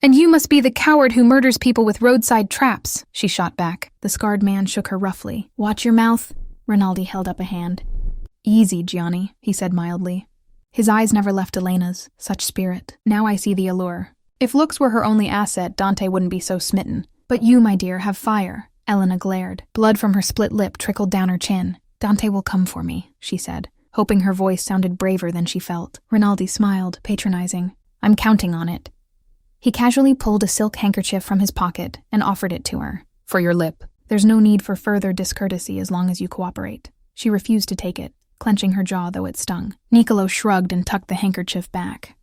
"And you must be the coward who murders people with roadside traps," she shot back. The scarred man shook her roughly. "Watch your mouth." Rinaldi held up a hand. "Easy, Gianni," he said mildly. His eyes never left Elena's. Such spirit. Now I see the allure. If looks were her only asset, Dante wouldn't be so smitten. "But you, my dear, have fire." Elena glared. Blood from her split lip trickled down her chin. "Dante will come for me," she said, hoping her voice sounded braver than she felt. Rinaldi smiled, patronizing. "I'm counting on it." He casually pulled a silk handkerchief from his pocket and offered it to her. "For your lip. There's no need for further discourtesy as long as you cooperate." She refused to take it, clenching her jaw though it stung. Nicolo shrugged and tucked the handkerchief back.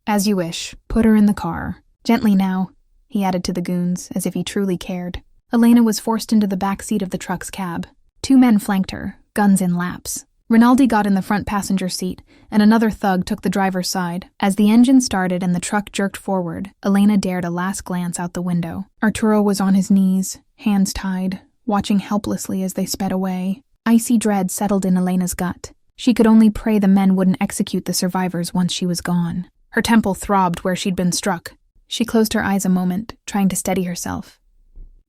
"As you wish. Put her in the car. Gently now," he added to the goons, as if he truly cared. Elena was forced into the back seat of the truck's cab. 2 men flanked her, guns in laps. Rinaldi got in the front passenger seat, and another thug took the driver's side. As the engine started and the truck jerked forward, Elena dared a last glance out the window. Arturo was on his knees, hands tied, watching helplessly as they sped away. Icy dread settled in Elena's gut. She could only pray the men wouldn't execute the survivors once she was gone. Her temple throbbed where she'd been struck. She closed her eyes a moment, trying to steady herself.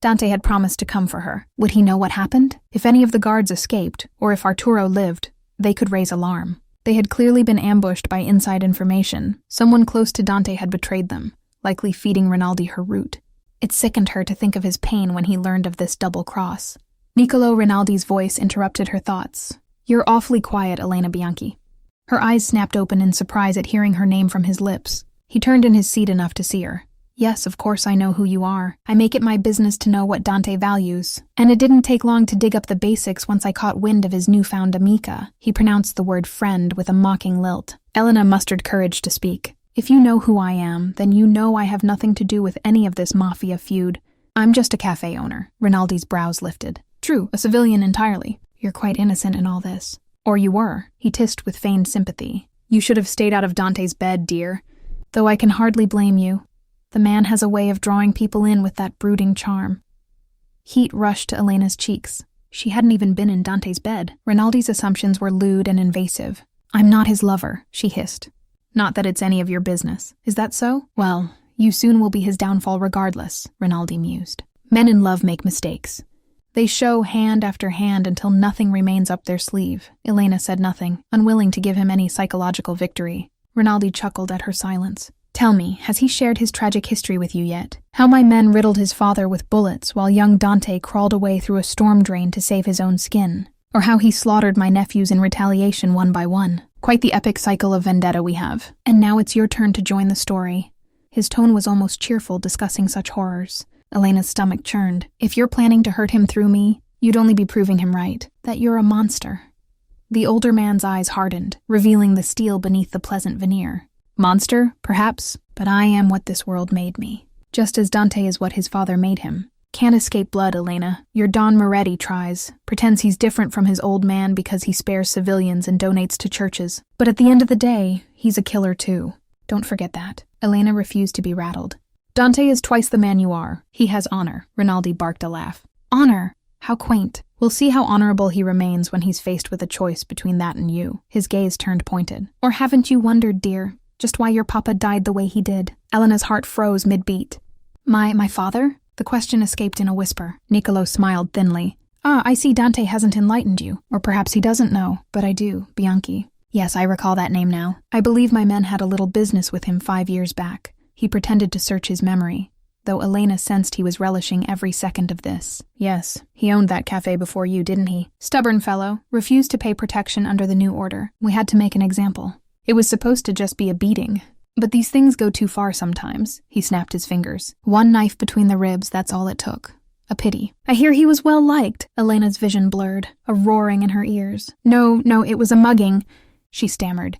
Dante had promised to come for her. Would he know what happened? If any of the guards escaped, or if Arturo lived, they could raise alarm. They had clearly been ambushed by inside information. Someone close to Dante had betrayed them, likely feeding Rinaldi her route. It sickened her to think of his pain when he learned of this double cross. Nicolo Rinaldi's voice interrupted her thoughts. "You're awfully quiet, Elena Bianchi." Her eyes snapped open in surprise at hearing her name from his lips. He turned in his seat enough to see her. "Yes, of course I know who you are. I make it my business to know what Dante values. And it didn't take long to dig up the basics once I caught wind of his newfound amica." He pronounced the word friend with a mocking lilt. Elena mustered courage to speak. "If you know who I am, then you know I have nothing to do with any of this Mafia feud. I'm just a cafe owner." Rinaldi's brows lifted. "True, a civilian entirely. You're quite innocent in all this. Or you were." He tissed with feigned sympathy. "You should have stayed out of Dante's bed, dear. Though I can hardly blame you. The man has a way of drawing people in with that brooding charm." Heat rushed to Elena's cheeks. She hadn't even been in Dante's bed. Rinaldi's assumptions were lewd and invasive. "I'm not his lover," she hissed. "Not that it's any of your business. Is that so? Well, you soon will be his downfall regardless," Rinaldi mused. "Men in love make mistakes. They show hand after hand until nothing remains up their sleeve." Elena said nothing, unwilling to give him any psychological victory. Rinaldi chuckled at her silence. "Tell me, has he shared his tragic history with you yet? How my men riddled his father with bullets while young Dante crawled away through a storm drain to save his own skin? Or how he slaughtered my nephews in retaliation one by one? Quite the epic cycle of vendetta we have. And now it's your turn to join the story." His tone was almost cheerful, discussing such horrors. Elena's stomach churned. "If you're planning to hurt him through me, you'd only be proving him right. That you're a monster." The older man's eyes hardened, revealing the steel beneath the pleasant veneer. "Monster, perhaps, but I am what this world made me. Just as Dante is what his father made him. Can't escape blood, Elena. Your Don Moretti tries, pretends he's different from his old man because he spares civilians and donates to churches. But at the end of the day, he's a killer too. Don't forget that." Elena refused to be rattled. "Dante is twice the man you are. He has honor." Rinaldi barked a laugh. "Honor? How quaint. We'll see how honorable he remains when he's faced with a choice between that and you." His gaze turned pointed. "Or haven't you wondered, dear, just why your papa died the way he did?" Elena's heart froze mid-beat. My father?" The question escaped in a whisper. Nicolo smiled thinly. "Ah, I see Dante hasn't enlightened you. Or perhaps he doesn't know, but I do, Bianchi. Yes, I recall that name now. I believe my men had a little business with him 5 years back." He pretended to search his memory, though Elena sensed he was relishing every second of this. "Yes, he owned that cafe before you, didn't he? Stubborn fellow, refused to pay protection under the new order. We had to make an example. It was supposed to just be a beating. But these things go too far sometimes." He snapped his fingers. "One knife between the ribs, that's all it took. A pity." "I hear he was well liked." Elena's vision blurred, a roaring in her ears. No, it was a mugging," she stammered,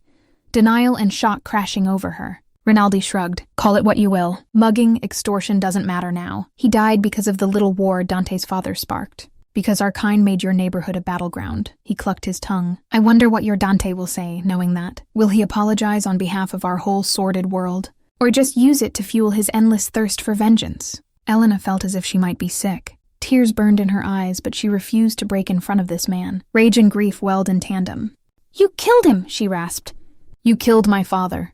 denial and shock crashing over her. Rinaldi shrugged. "Call it what you will. Mugging, extortion doesn't matter now. He died because of the little war Dante's father sparked. Because our kind made your neighborhood a battleground." He clucked his tongue. "I wonder what your Dante will say, knowing that. Will he apologize on behalf of our whole sordid world? Or just use it to fuel his endless thirst for vengeance?" Elena felt as if she might be sick. Tears burned in her eyes, but she refused to break in front of this man. Rage and grief welled in tandem. "You killed him," she rasped. "You killed my father."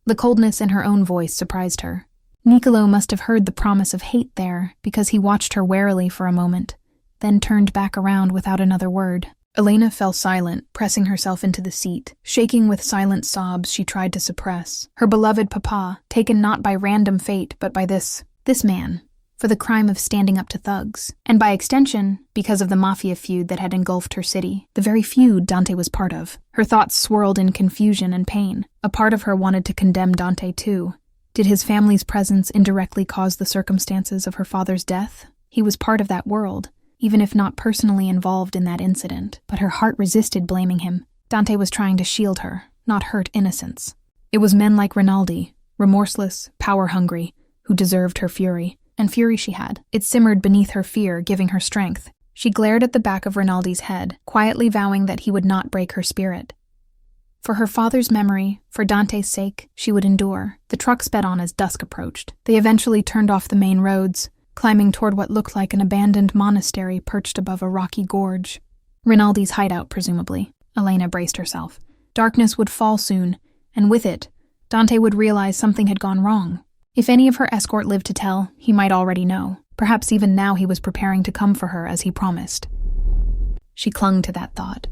The coldness in her own voice surprised her. Nicolo must have heard the promise of hate there, because he watched her warily for a moment, then turned back around without another word. Elena fell silent, pressing herself into the seat. Shaking with silent sobs she tried to suppress. Her beloved papa, taken not by random fate, but by this man, for the crime of standing up to thugs. And by extension, because of the Mafia feud that had engulfed her city. The very feud Dante was part of. Her thoughts swirled in confusion and pain. A part of her wanted to condemn Dante too. Did his family's presence indirectly cause the circumstances of her father's death? He was part of that world, even if not personally involved in that incident, but her heart resisted blaming him. Dante was trying to shield her, not hurt innocence. It was men like Rinaldi, remorseless, power-hungry, who deserved her fury. And fury she had. It simmered beneath her fear, giving her strength. She glared at the back of Rinaldi's head, quietly vowing that he would not break her spirit. For her father's memory, for Dante's sake, she would endure. The truck sped on as dusk approached. They eventually turned off the main roads, climbing toward what looked like an abandoned monastery perched above a rocky gorge. Rinaldi's hideout, presumably. Elena braced herself. Darkness would fall soon, and with it, Dante would realize something had gone wrong. If any of her escort lived to tell, he might already know. Perhaps even now he was preparing to come for her as he promised. She clung to that thought.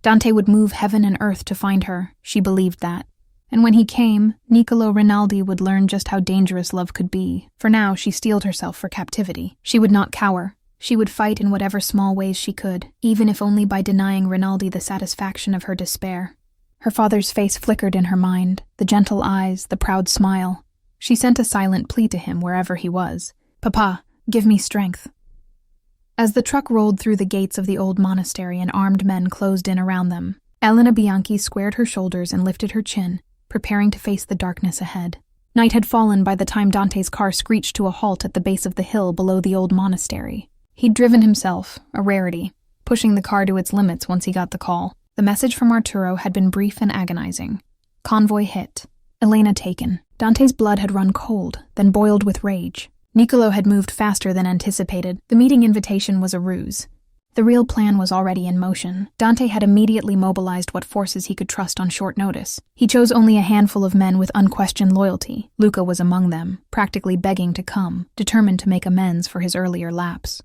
Dante would move heaven and earth to find her, she believed that. And when he came, Niccolo Rinaldi would learn just how dangerous love could be. For now, she steeled herself for captivity. She would not cower. She would fight in whatever small ways she could, even if only by denying Rinaldi the satisfaction of her despair. Her father's face flickered in her mind, the gentle eyes, the proud smile. She sent a silent plea to him wherever he was. "Papa, give me strength." As the truck rolled through the gates of the old monastery and armed men closed in around them, Elena Bianchi squared her shoulders and lifted her chin, preparing to face the darkness ahead. Night had fallen by the time Dante's car screeched to a halt at the base of the hill below the old monastery. He'd driven himself, a rarity, pushing the car to its limits once he got the call. The message from Arturo had been brief and agonizing. Convoy hit. Elena taken. Dante's blood had run cold, then boiled with rage. Niccolo had moved faster than anticipated. The meeting invitation was a ruse. The real plan was already in motion. Dante had immediately mobilized what forces he could trust on short notice. He chose only a handful of men with unquestioned loyalty. Luca was among them, practically begging to come, determined to make amends for his earlier lapse.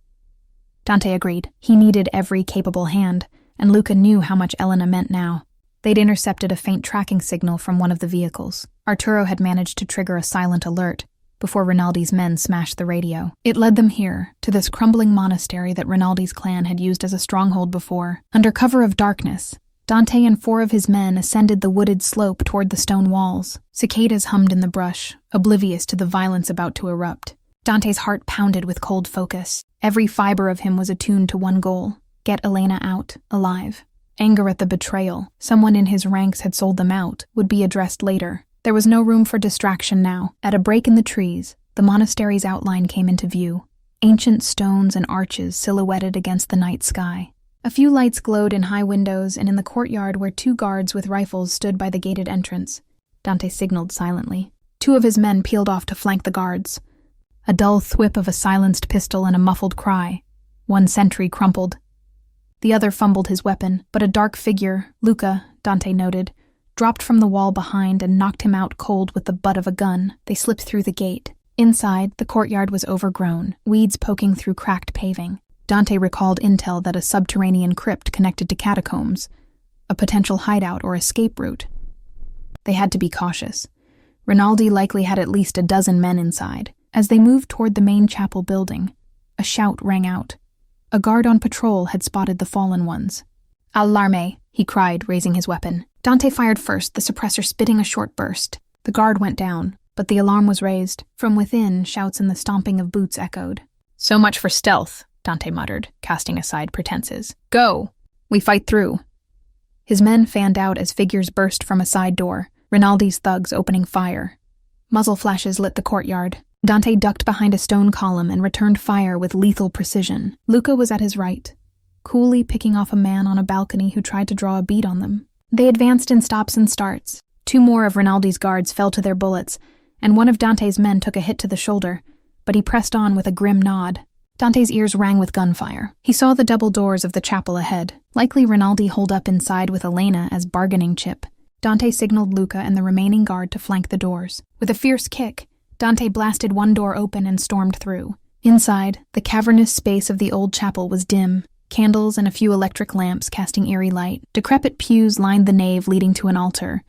Dante agreed. He needed every capable hand, and Luca knew how much Elena meant now. They'd intercepted a faint tracking signal from one of the vehicles. Arturo had managed to trigger a silent alert before Rinaldi's men smashed the radio. It led them here, to this crumbling monastery that Rinaldi's clan had used as a stronghold before. Under cover of darkness, Dante and 4 of his men ascended the wooded slope toward the stone walls. Cicadas hummed in the brush, oblivious to the violence about to erupt. Dante's heart pounded with cold focus. Every fiber of him was attuned to one goal: get Elena out, alive. Anger at the betrayal, someone in his ranks had sold them out, would be addressed later. There was no room for distraction now. At a break in the trees, the monastery's outline came into view. Ancient stones and arches silhouetted against the night sky. A few lights glowed in high windows and in the courtyard where 2 guards with rifles stood by the gated entrance. Dante signaled silently. 2 of his men peeled off to flank the guards. A dull thwip of a silenced pistol and a muffled cry. One sentry crumpled. The other fumbled his weapon, but a dark figure, Luca, Dante noted, dropped from the wall behind and knocked him out cold with the butt of a gun. They slipped through the gate. Inside, the courtyard was overgrown, weeds poking through cracked paving. Dante recalled intel that a subterranean crypt connected to catacombs, a potential hideout or escape route. They had to be cautious. Rinaldi likely had at least a dozen men inside. As they moved toward the main chapel building, a shout rang out. A guard on patrol had spotted the fallen ones. "Allarme," he cried, raising his weapon. Dante fired first, the suppressor spitting a short burst. The guard went down, but the alarm was raised. From within, shouts and the stomping of boots echoed. "So much for stealth," Dante muttered, casting aside pretenses. "Go! We fight through." His men fanned out as figures burst from a side door, Rinaldi's thugs opening fire. Muzzle flashes lit the courtyard. Dante ducked behind a stone column and returned fire with lethal precision. Luca was at his right, coolly picking off a man on a balcony who tried to draw a bead on them. They advanced in stops and starts. 2 more of Rinaldi's guards fell to their bullets, and one of Dante's men took a hit to the shoulder, but he pressed on with a grim nod. Dante's ears rang with gunfire. He saw the double doors of the chapel ahead, likely Rinaldi holed up inside with Elena as bargaining chip. Dante signaled Luca and the remaining guard to flank the doors. With a fierce kick, Dante blasted one door open and stormed through. Inside, the cavernous space of the old chapel was dim, candles and a few electric lamps casting eerie light. Decrepit pews lined the nave leading to an altar,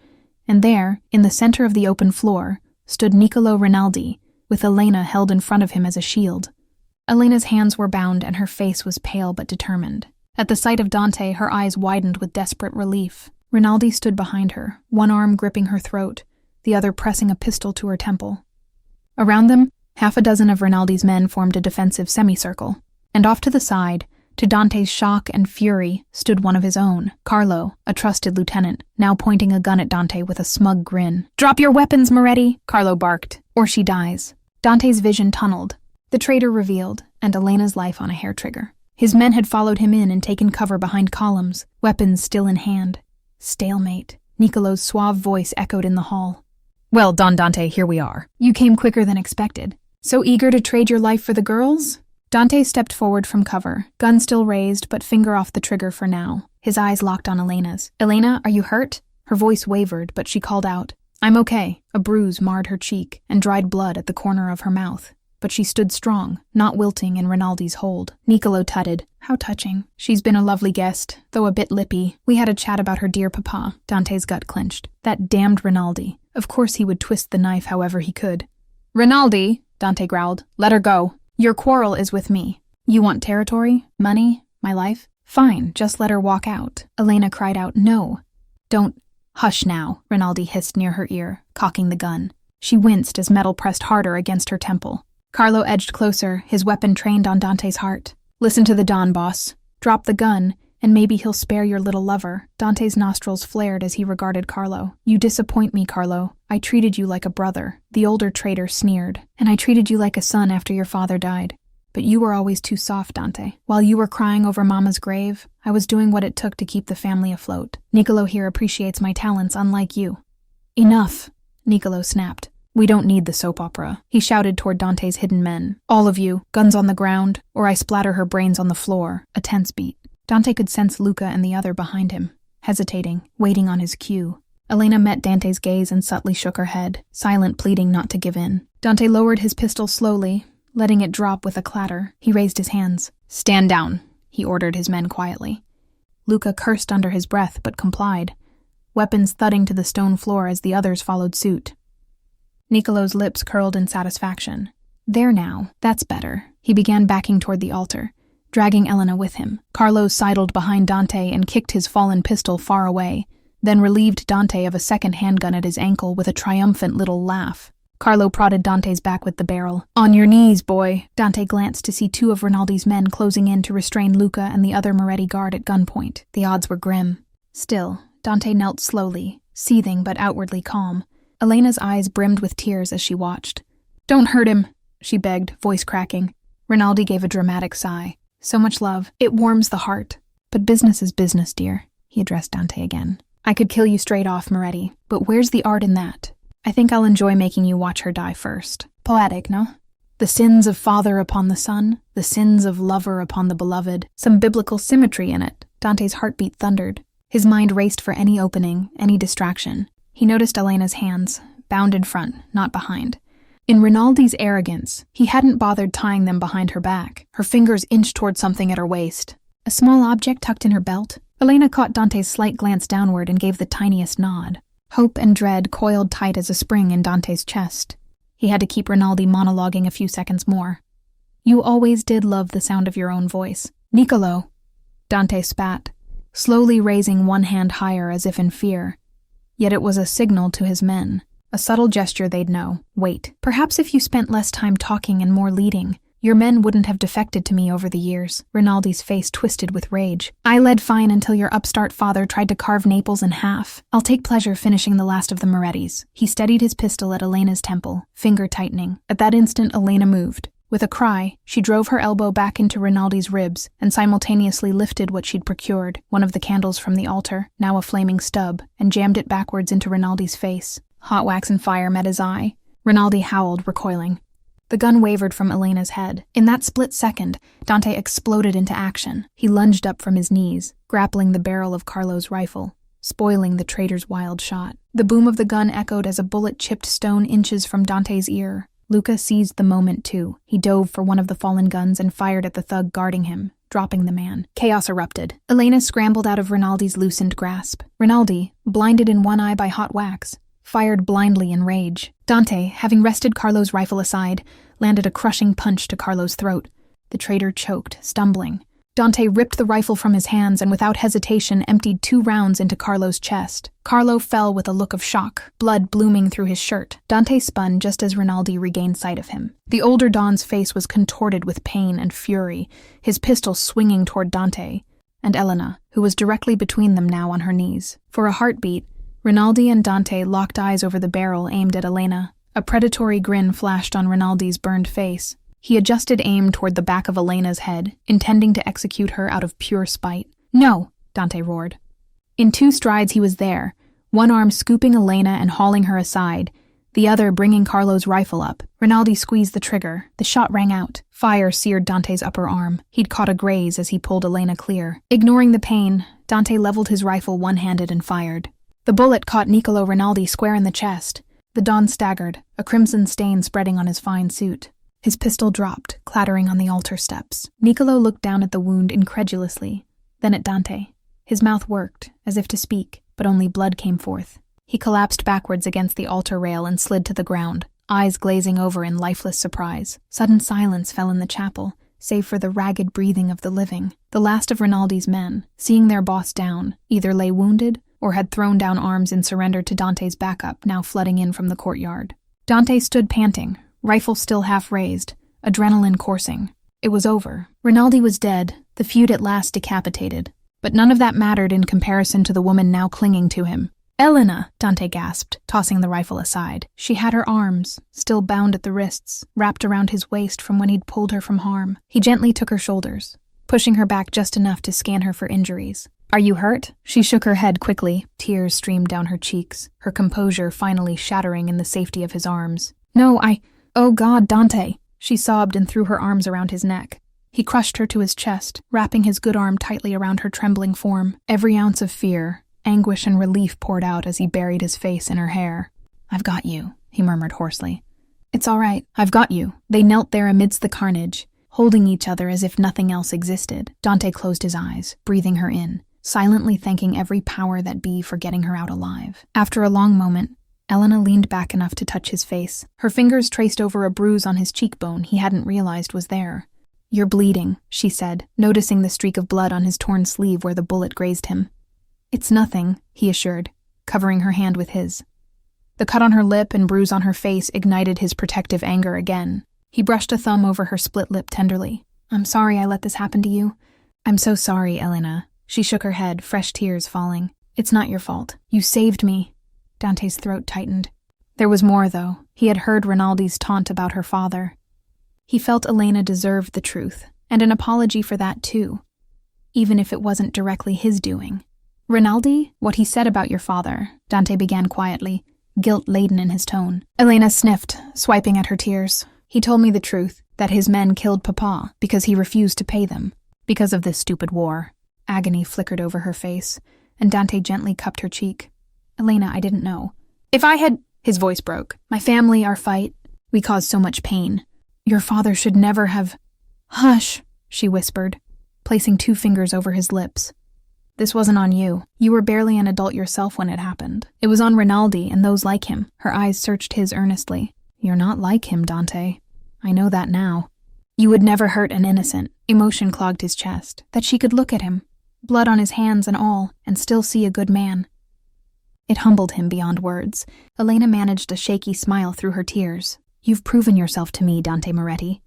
and there, in the center of the open floor, stood Niccolo Rinaldi, with Elena held in front of him as a shield. Elena's hands were bound and her face was pale but determined. At the sight of Dante, her eyes widened with desperate relief. Rinaldi stood behind her, one arm gripping her throat, the other pressing a pistol to her temple. Around them, half a dozen of Rinaldi's men formed a defensive semicircle, and off to the side, to Dante's shock and fury, stood one of his own, Carlo, a trusted lieutenant, now pointing a gun at Dante with a smug grin. "Drop your weapons, Moretti," Carlo barked, "or she dies." Dante's vision tunneled, the traitor revealed, and Elena's life on a hair trigger. His men had followed him in and taken cover behind columns, weapons still in hand. Stalemate. Niccolo's suave voice echoed in the hall. "Well, Don Dante, here we are. You came quicker than expected. So eager to trade your life for the girls?" Dante stepped forward from cover, gun still raised, but finger off the trigger for now. His eyes locked on Elena's. "Elena, are you hurt?" Her voice wavered, but she called out. "I'm okay." A bruise marred her cheek and dried blood at the corner of her mouth. But she stood strong, not wilting in Rinaldi's hold. Niccolo tutted. "How touching. She's been a lovely guest, though a bit lippy. We had a chat about her dear papa." Dante's gut clenched. That damned Rinaldi. Of course he would twist the knife however he could. "Rinaldi," Dante growled, "let her go. Your quarrel is with me. You want territory? Money? My life? Fine, just let her walk out." Elena cried out, "No. Don't." "Hush now," Rinaldi hissed near her ear, cocking the gun. She winced as metal pressed harder against her temple. Carlo edged closer, his weapon trained on Dante's heart. "Listen to the Don, boss. Drop the gun, and maybe he'll spare your little lover." Dante's nostrils flared as he regarded Carlo. "You disappoint me, Carlo. I treated you like a brother." The older traitor sneered. "And I treated you like a son after your father died. But you were always too soft, Dante. While you were crying over Mama's grave, I was doing what it took to keep the family afloat. Niccolo here appreciates my talents unlike you." "Enough," Niccolo snapped. "We don't need the soap opera." He shouted toward Dante's hidden men. "All of you, guns on the ground, or I splatter her brains on the floor." A tense beat. Dante could sense Luca and the other behind him, hesitating, waiting on his cue. Elena met Dante's gaze and subtly shook her head, silent pleading not to give in. Dante lowered his pistol slowly, letting it drop with a clatter. He raised his hands. "Stand down," he ordered his men quietly. Luca cursed under his breath but complied, weapons thudding to the stone floor as the others followed suit. Niccolo's lips curled in satisfaction. "There now, that's better." He began backing toward the altar, dragging Elena with him. Carlo sidled behind Dante and kicked his fallen pistol far away, then relieved Dante of a second handgun at his ankle with a triumphant little laugh. Carlo prodded Dante's back with the barrel. "On your knees, boy." Dante glanced to see two of Rinaldi's men closing in to restrain Luca and the other Moretti guard at gunpoint. The odds were grim. Still, Dante knelt slowly, seething but outwardly calm. Elena's eyes brimmed with tears as she watched. "Don't hurt him," she begged, voice cracking. Rinaldi gave a dramatic sigh. "So much love. It warms the heart. But business is business, dear." He addressed Dante again. "I could kill you straight off, Moretti, but where's the art in that? I think I'll enjoy making you watch her die first. Poetic, no? The sins of father upon the son, the sins of lover upon the beloved. Some biblical symmetry in it." Dante's heartbeat thundered. His mind raced for any opening, any distraction. He noticed Elena's hands, bound in front, not behind. In Rinaldi's arrogance, he hadn't bothered tying them behind her back. Her fingers inched toward something at her waist. A small object tucked in her belt? Elena caught Dante's slight glance downward and gave the tiniest nod. Hope and dread coiled tight as a spring in Dante's chest. He had to keep Rinaldi monologuing a few seconds more. "You always did love the sound of your own voice." "Niccolo!" Dante spat, slowly raising one hand higher as if in fear. Yet it was a signal to his men. A subtle gesture they'd know. "Wait. Perhaps if you spent less time talking and more leading, your men wouldn't have defected to me over the years." Rinaldi's face twisted with rage. "I led fine until your upstart father tried to carve Naples in half. I'll take pleasure finishing the last of the Morettis." He steadied his pistol at Elena's temple, finger tightening. At that instant, Elena moved. With a cry, she drove her elbow back into Rinaldi's ribs and simultaneously lifted what she'd procured, one of the candles from the altar, now a flaming stub, and jammed it backwards into Rinaldi's face. Hot wax and fire met his eye. Rinaldi howled, recoiling. The gun wavered from Elena's head. In that split second, Dante exploded into action. He lunged up from his knees, grappling the barrel of Carlo's rifle, spoiling the traitor's wild shot. The boom of the gun echoed as a bullet chipped stone inches from Dante's ear. Luca seized the moment, too. He dove for one of the fallen guns and fired at the thug guarding him, dropping the man. Chaos erupted. Elena scrambled out of Rinaldi's loosened grasp. Rinaldi, blinded in one eye by hot wax, fired blindly in rage. Dante, having wrested Carlo's rifle aside, landed a crushing punch to Carlo's throat. The traitor choked, stumbling. Dante ripped the rifle from his hands and without hesitation emptied 2 rounds into Carlo's chest. Carlo fell with a look of shock, blood blooming through his shirt. Dante spun just as Rinaldi regained sight of him. The older Don's face was contorted with pain and fury, his pistol swinging toward Dante and Elena, who was directly between them now on her knees. For a heartbeat, Rinaldi and Dante locked eyes over the barrel aimed at Elena. A predatory grin flashed on Rinaldi's burned face. He adjusted aim toward the back of Elena's head, intending to execute her out of pure spite. "No!" Dante roared. In 2 strides he was there, one arm scooping Elena and hauling her aside, the other bringing Carlo's rifle up. Rinaldi squeezed the trigger. The shot rang out. Fire seared Dante's upper arm. He'd caught a graze as he pulled Elena clear. Ignoring the pain, Dante leveled his rifle one-handed and fired. The bullet caught Niccolo Rinaldi square in the chest. The Don staggered, a crimson stain spreading on his fine suit. His pistol dropped, clattering on the altar steps. Niccolo looked down at the wound incredulously, then at Dante. His mouth worked, as if to speak, but only blood came forth. He collapsed backwards against the altar rail and slid to the ground, eyes glazing over in lifeless surprise. Sudden silence fell in the chapel, save for the ragged breathing of the living. The last of Rinaldi's men, seeing their boss down, either lay wounded or had thrown down arms in surrender to Dante's backup, now flooding in from the courtyard. Dante stood panting, rifle still half raised, adrenaline coursing. It was over. Rinaldi was dead, the feud at last decapitated. But none of that mattered in comparison to the woman now clinging to him. "Elena!" Dante gasped, tossing the rifle aside. She had her arms, still bound at the wrists, wrapped around his waist from when he'd pulled her from harm. He gently took her shoulders, pushing her back just enough to scan her for injuries. "Are you hurt?" She shook her head quickly. Tears streamed down her cheeks, her composure finally shattering in the safety of his arms. "No, Oh God, Dante!" She sobbed and threw her arms around his neck. He crushed her to his chest, wrapping his good arm tightly around her trembling form. Every ounce of fear, anguish, and relief poured out as he buried his face in her hair. "I've got you," he murmured hoarsely. "It's all right. I've got you." They knelt there amidst the carnage, holding each other as if nothing else existed. Dante closed his eyes, breathing her in, silently thanking every power that be for getting her out alive. After a long moment, Elena leaned back enough to touch his face. Her fingers traced over a bruise on his cheekbone he hadn't realized was there. "You're bleeding," she said, noticing the streak of blood on his torn sleeve where the bullet grazed him. "It's nothing," he assured, covering her hand with his. The cut on her lip and bruise on her face ignited his protective anger again. He brushed a thumb over her split lip tenderly. "I'm sorry I let this happen to you." "I'm so sorry, Elena." She shook her head, fresh tears falling. "It's not your fault. You saved me." Dante's throat tightened. There was more, though. He had heard Rinaldi's taunt about her father. He felt Elena deserved the truth, and an apology for that too, even if it wasn't directly his doing. "Rinaldi, what he said about your father," Dante began quietly, guilt-laden in his tone. Elena sniffed, swiping at her tears. "He told me the truth, that his men killed Papa because he refused to pay them, because of this stupid war." Agony flickered over her face, and Dante gently cupped her cheek. "Elena, I didn't know. If I had—" His voice broke. "My family, our fight, we caused so much pain. Your father should never have—" "Hush," she whispered, placing 2 fingers over his lips. "This wasn't on you. You were barely an adult yourself when it happened. It was on Rinaldi and those like him." Her eyes searched his earnestly. "You're not like him, Dante. I know that now. You would never hurt an innocent." Emotion clogged his chest. That she could look at him, blood on his hands and all, and still see a good man. It humbled him beyond words. Elena managed a shaky smile through her tears. "You've proven yourself to me, Dante Moretti.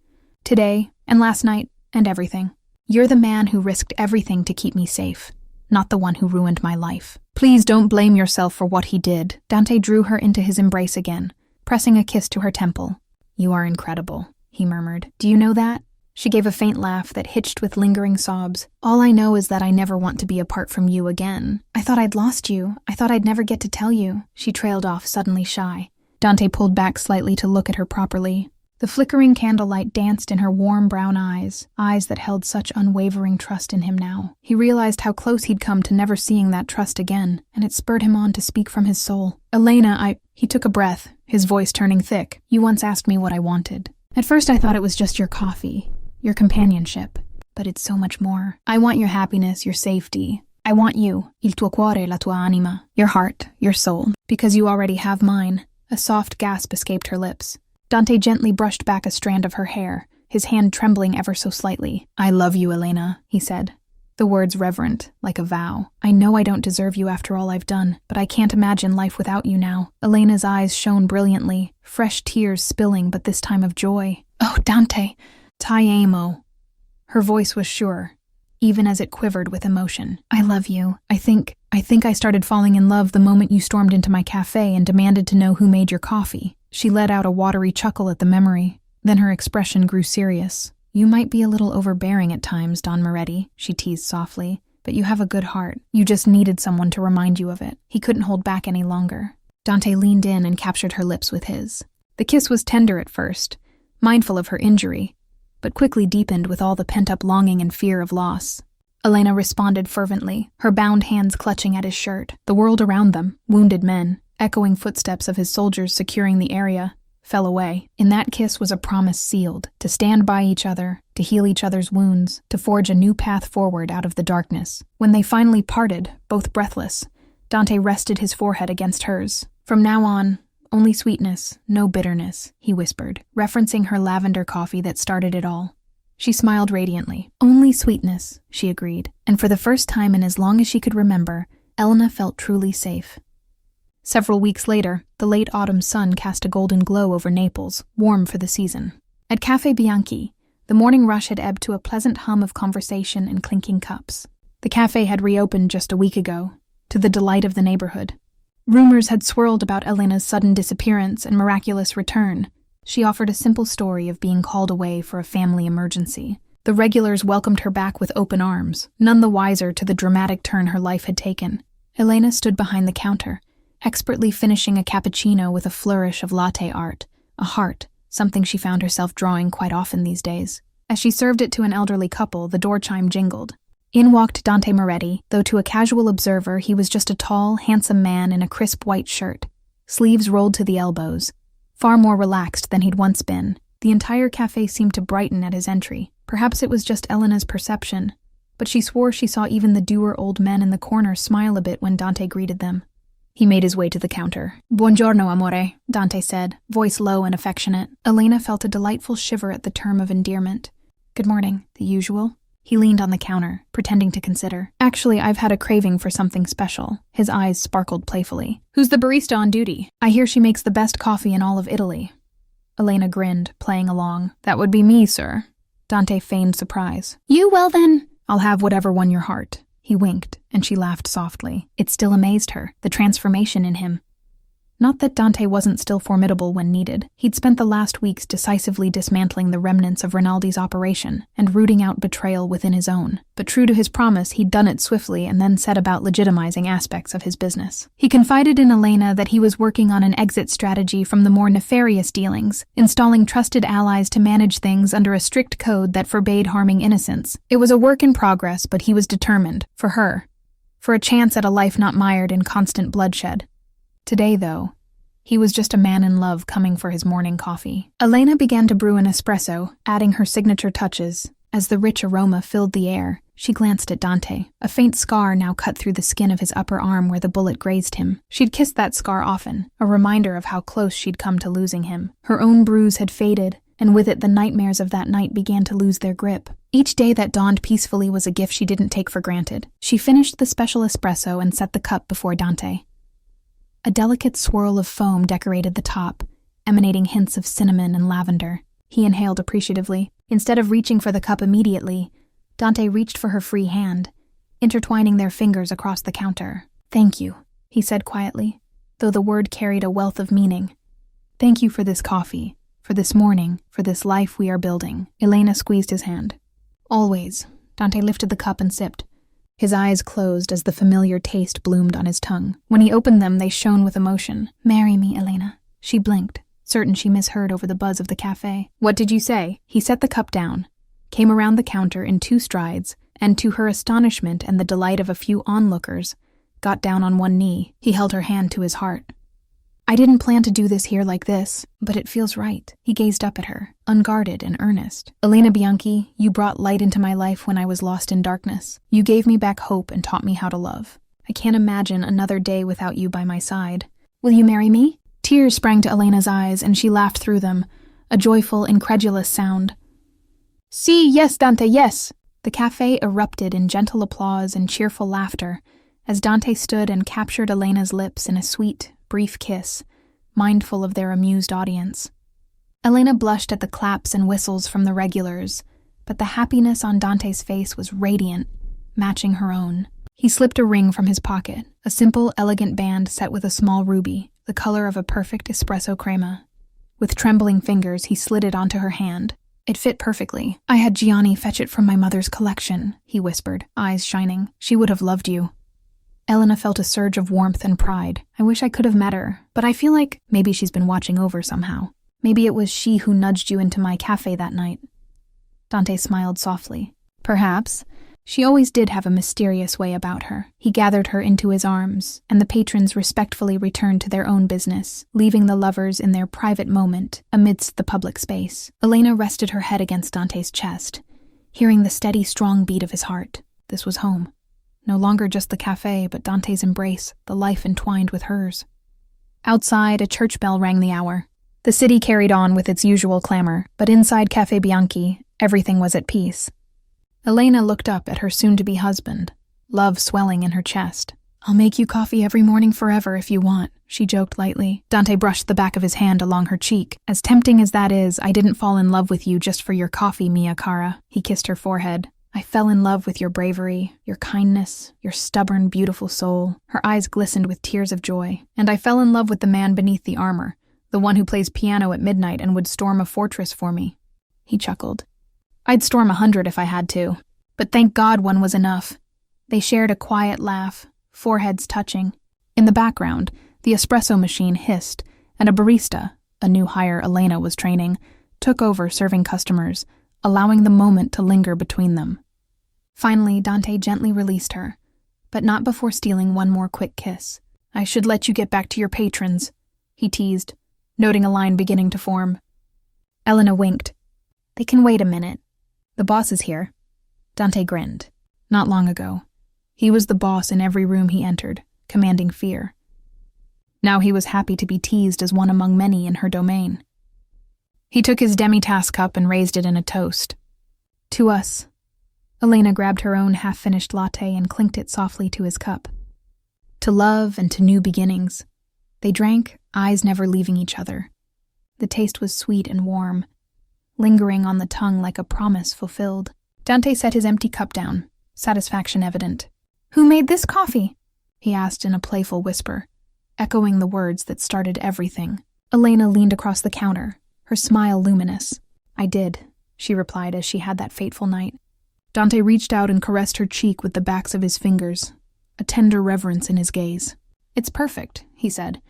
Today, and last night, and everything. You're the man who risked everything to keep me safe, not the one who ruined my life. Please don't blame yourself for what he did." Dante drew her into his embrace again, pressing a kiss to her temple. "You are incredible," he murmured. "Do you know that?" She gave a faint laugh that hitched with lingering sobs. "All I know is that I never want to be apart from you again. I thought I'd lost you. I thought I'd never get to tell you." She trailed off, suddenly shy. Dante pulled back slightly to look at her properly. The flickering candlelight danced in her warm brown eyes that held such unwavering trust in him now. He realized how close he'd come to never seeing that trust again, and it spurred him on to speak from his soul. "Elena, He took a breath, his voice turning thick. "You once asked me what I wanted. At first I thought it was just your coffee, your companionship, but it's so much more. I want your happiness, your safety. I want you, il tuo cuore, la tua anima, your heart, your soul, because you already have mine." A soft gasp escaped her lips. Dante gently brushed back a strand of her hair, his hand trembling ever so slightly. "I love you, Elena," he said. The words reverent, like a vow. "I know I don't deserve you after all I've done, but I can't imagine life without you now." Elena's eyes shone brilliantly, fresh tears spilling, but this time of joy. "Oh, Dante, ti amo." Her voice was sure, even as it quivered with emotion. "I love you. I think I started falling in love the moment you stormed into my cafe and demanded to know who made your coffee." She let out a watery chuckle at the memory. Then her expression grew serious. "You might be a little overbearing at times, Don Moretti," she teased softly, "but you have a good heart. You just needed someone to remind you of it." He couldn't hold back any longer. Dante leaned in and captured her lips with his. The kiss was tender at first, mindful of her injury, but quickly deepened with all the pent-up longing and fear of loss. Elena responded fervently, her bound hands clutching at his shirt. The world around them, wounded men, echoing footsteps of his soldiers securing the area, fell away. In that kiss was a promise sealed, to stand by each other, to heal each other's wounds, to forge a new path forward out of the darkness. When they finally parted, both breathless, Dante rested his forehead against hers. "From now on, only sweetness, no bitterness," he whispered, referencing her lavender coffee that started it all. She smiled radiantly. "Only sweetness," she agreed, and for the first time in as long as she could remember, Elena felt truly safe. Several weeks later, the late autumn sun cast a golden glow over Naples, warm for the season. At Cafe Bianchi, the morning rush had ebbed to a pleasant hum of conversation and clinking cups. The cafe had reopened just a week ago, to the delight of the neighborhood. Rumors had swirled about Elena's sudden disappearance and miraculous return. She offered a simple story of being called away for a family emergency. The regulars welcomed her back with open arms, none the wiser to the dramatic turn her life had taken. Elena stood behind the counter, expertly finishing a cappuccino with a flourish of latte art, a heart, something she found herself drawing quite often these days. As she served it to an elderly couple, the door chime jingled. In walked Dante Moretti, though to a casual observer he was just a tall, handsome man in a crisp white shirt, sleeves rolled to the elbows, far more relaxed than he'd once been. The entire cafe seemed to brighten at his entry. Perhaps it was just Elena's perception, but she swore she saw even the dour old men in the corner smile a bit when Dante greeted them. He made his way to the counter. "Buongiorno, amore," Dante said, voice low and affectionate. Elena felt a delightful shiver at the term of endearment. "Good morning, the usual?" He leaned on the counter, pretending to consider. "Actually, I've had a craving for something special." His eyes sparkled playfully. "Who's the barista on duty? I hear she makes the best coffee in all of Italy." Elena grinned, playing along. "That would be me, sir." Dante feigned surprise. "You, well then?" "I'll have whatever won your heart." He winked, and she laughed softly. It still amazed her, the transformation in him. Not that Dante wasn't still formidable when needed. He'd spent the last weeks decisively dismantling the remnants of Rinaldi's operation and rooting out betrayal within his own. But true to his promise, he'd done it swiftly and then set about legitimizing aspects of his business. He confided in Elena that he was working on an exit strategy from the more nefarious dealings, installing trusted allies to manage things under a strict code that forbade harming innocents. It was a work in progress, but he was determined, for her, for a chance at a life not mired in constant bloodshed. Today, though, he was just a man in love coming for his morning coffee. Elena began to brew an espresso, adding her signature touches. As the rich aroma filled the air, she glanced at Dante. A faint scar now cut through the skin of his upper arm where the bullet grazed him. She'd kissed that scar often, a reminder of how close she'd come to losing him. Her own bruise had faded, and with it the nightmares of that night began to lose their grip. Each day that dawned peacefully was a gift she didn't take for granted. She finished the special espresso and set the cup before Dante. A delicate swirl of foam decorated the top, emanating hints of cinnamon and lavender. He inhaled appreciatively. Instead of reaching for the cup immediately, Dante reached for her free hand, intertwining their fingers across the counter. "Thank you," he said quietly, though the word carried a wealth of meaning. "Thank you for this coffee, for this morning, for this life we are building." Elena squeezed his hand. "Always." Dante lifted the cup and sipped. His eyes closed as the familiar taste bloomed on his tongue. When he opened them, they shone with emotion. "Marry me, Elena." She blinked, certain she misheard over the buzz of the cafe. "What did you say?" He set the cup down, came around the counter in 2 strides, and to her astonishment and the delight of a few onlookers, got down on one knee. He held her hand to his heart. "I didn't plan to do this here like this, but it feels right." He gazed up at her, unguarded and earnest. "Elena Bianchi, you brought light into my life when I was lost in darkness. You gave me back hope and taught me how to love. I can't imagine another day without you by my side. Will you marry me?" Tears sprang to Elena's eyes, and she laughed through them, a joyful, incredulous sound. "Si, yes, Dante, yes!" The cafe erupted in gentle applause and cheerful laughter as Dante stood and captured Elena's lips in a sweet, brief kiss, mindful of their amused audience. Elena blushed at the claps and whistles from the regulars, but the happiness on Dante's face was radiant, matching her own. He slipped a ring from his pocket, a simple, elegant band set with a small ruby, the color of a perfect espresso crema. With trembling fingers, he slid it onto her hand. It fit perfectly. "I had Gianni fetch it from my mother's collection," he whispered, eyes shining. "She would have loved you." Elena felt a surge of warmth and pride. "I wish I could have met her, but I feel like maybe she's been watching over somehow. Maybe it was she who nudged you into my cafe that night." Dante smiled softly. "Perhaps. She always did have a mysterious way about her." He gathered her into his arms, and the patrons respectfully returned to their own business, leaving the lovers in their private moment amidst the public space. Elena rested her head against Dante's chest, hearing the steady, strong beat of his heart. This was home. No longer just the cafe, but Dante's embrace, the life entwined with hers. Outside, a church bell rang the hour. The city carried on with its usual clamor, but inside Cafe Bianchi, everything was at peace. Elena looked up at her soon-to-be husband, love swelling in her chest. "I'll make you coffee every morning forever if you want," she joked lightly. Dante brushed the back of his hand along her cheek. "As tempting as that is, I didn't fall in love with you just for your coffee, mia cara." He kissed her forehead. "I fell in love with your bravery, your kindness, your stubborn, beautiful soul." Her eyes glistened with tears of joy. "And I fell in love with the man beneath the armor, the one who plays piano at midnight and would storm a fortress for me." He chuckled. "I'd storm 100 if I had to, but thank God one was enough." They shared a quiet laugh, foreheads touching. In the background, the espresso machine hissed, and a barista, a new hire Elena was training, took over serving customers, allowing the moment to linger between them. Finally, Dante gently released her, but not before stealing one more quick kiss. "I should let you get back to your patrons," he teased, noting a line beginning to form. Elena winked. "They can wait a minute. The boss is here." Dante grinned. Not long ago, he was the boss in every room he entered, commanding fear. Now he was happy to be teased as one among many in her domain. He took his demi-tasse cup and raised it in a toast. "To us." Elena grabbed her own half-finished latte and clinked it softly to his cup. "To love and to new beginnings." They drank, eyes never leaving each other. The taste was sweet and warm, lingering on the tongue like a promise fulfilled. Dante set his empty cup down, satisfaction evident. "Who made this coffee?" he asked in a playful whisper, echoing the words that started everything. Elena leaned across the counter, her smile luminous. "I did," she replied as she had that fateful night. Dante reached out and caressed her cheek with the backs of his fingers, a tender reverence in his gaze. "It's perfect," he said,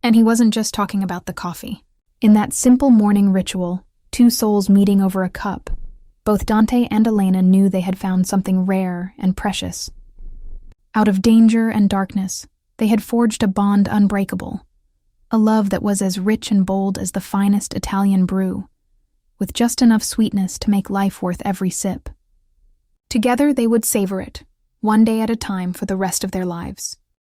and he wasn't just talking about the coffee. In that simple morning ritual, two souls meeting over a cup, both Dante and Elena knew they had found something rare and precious. Out of danger and darkness, they had forged a bond unbreakable, a love that was as rich and bold as the finest Italian brew, with just enough sweetness to make life worth every sip. Together they would savor it, one day at a time for the rest of their lives.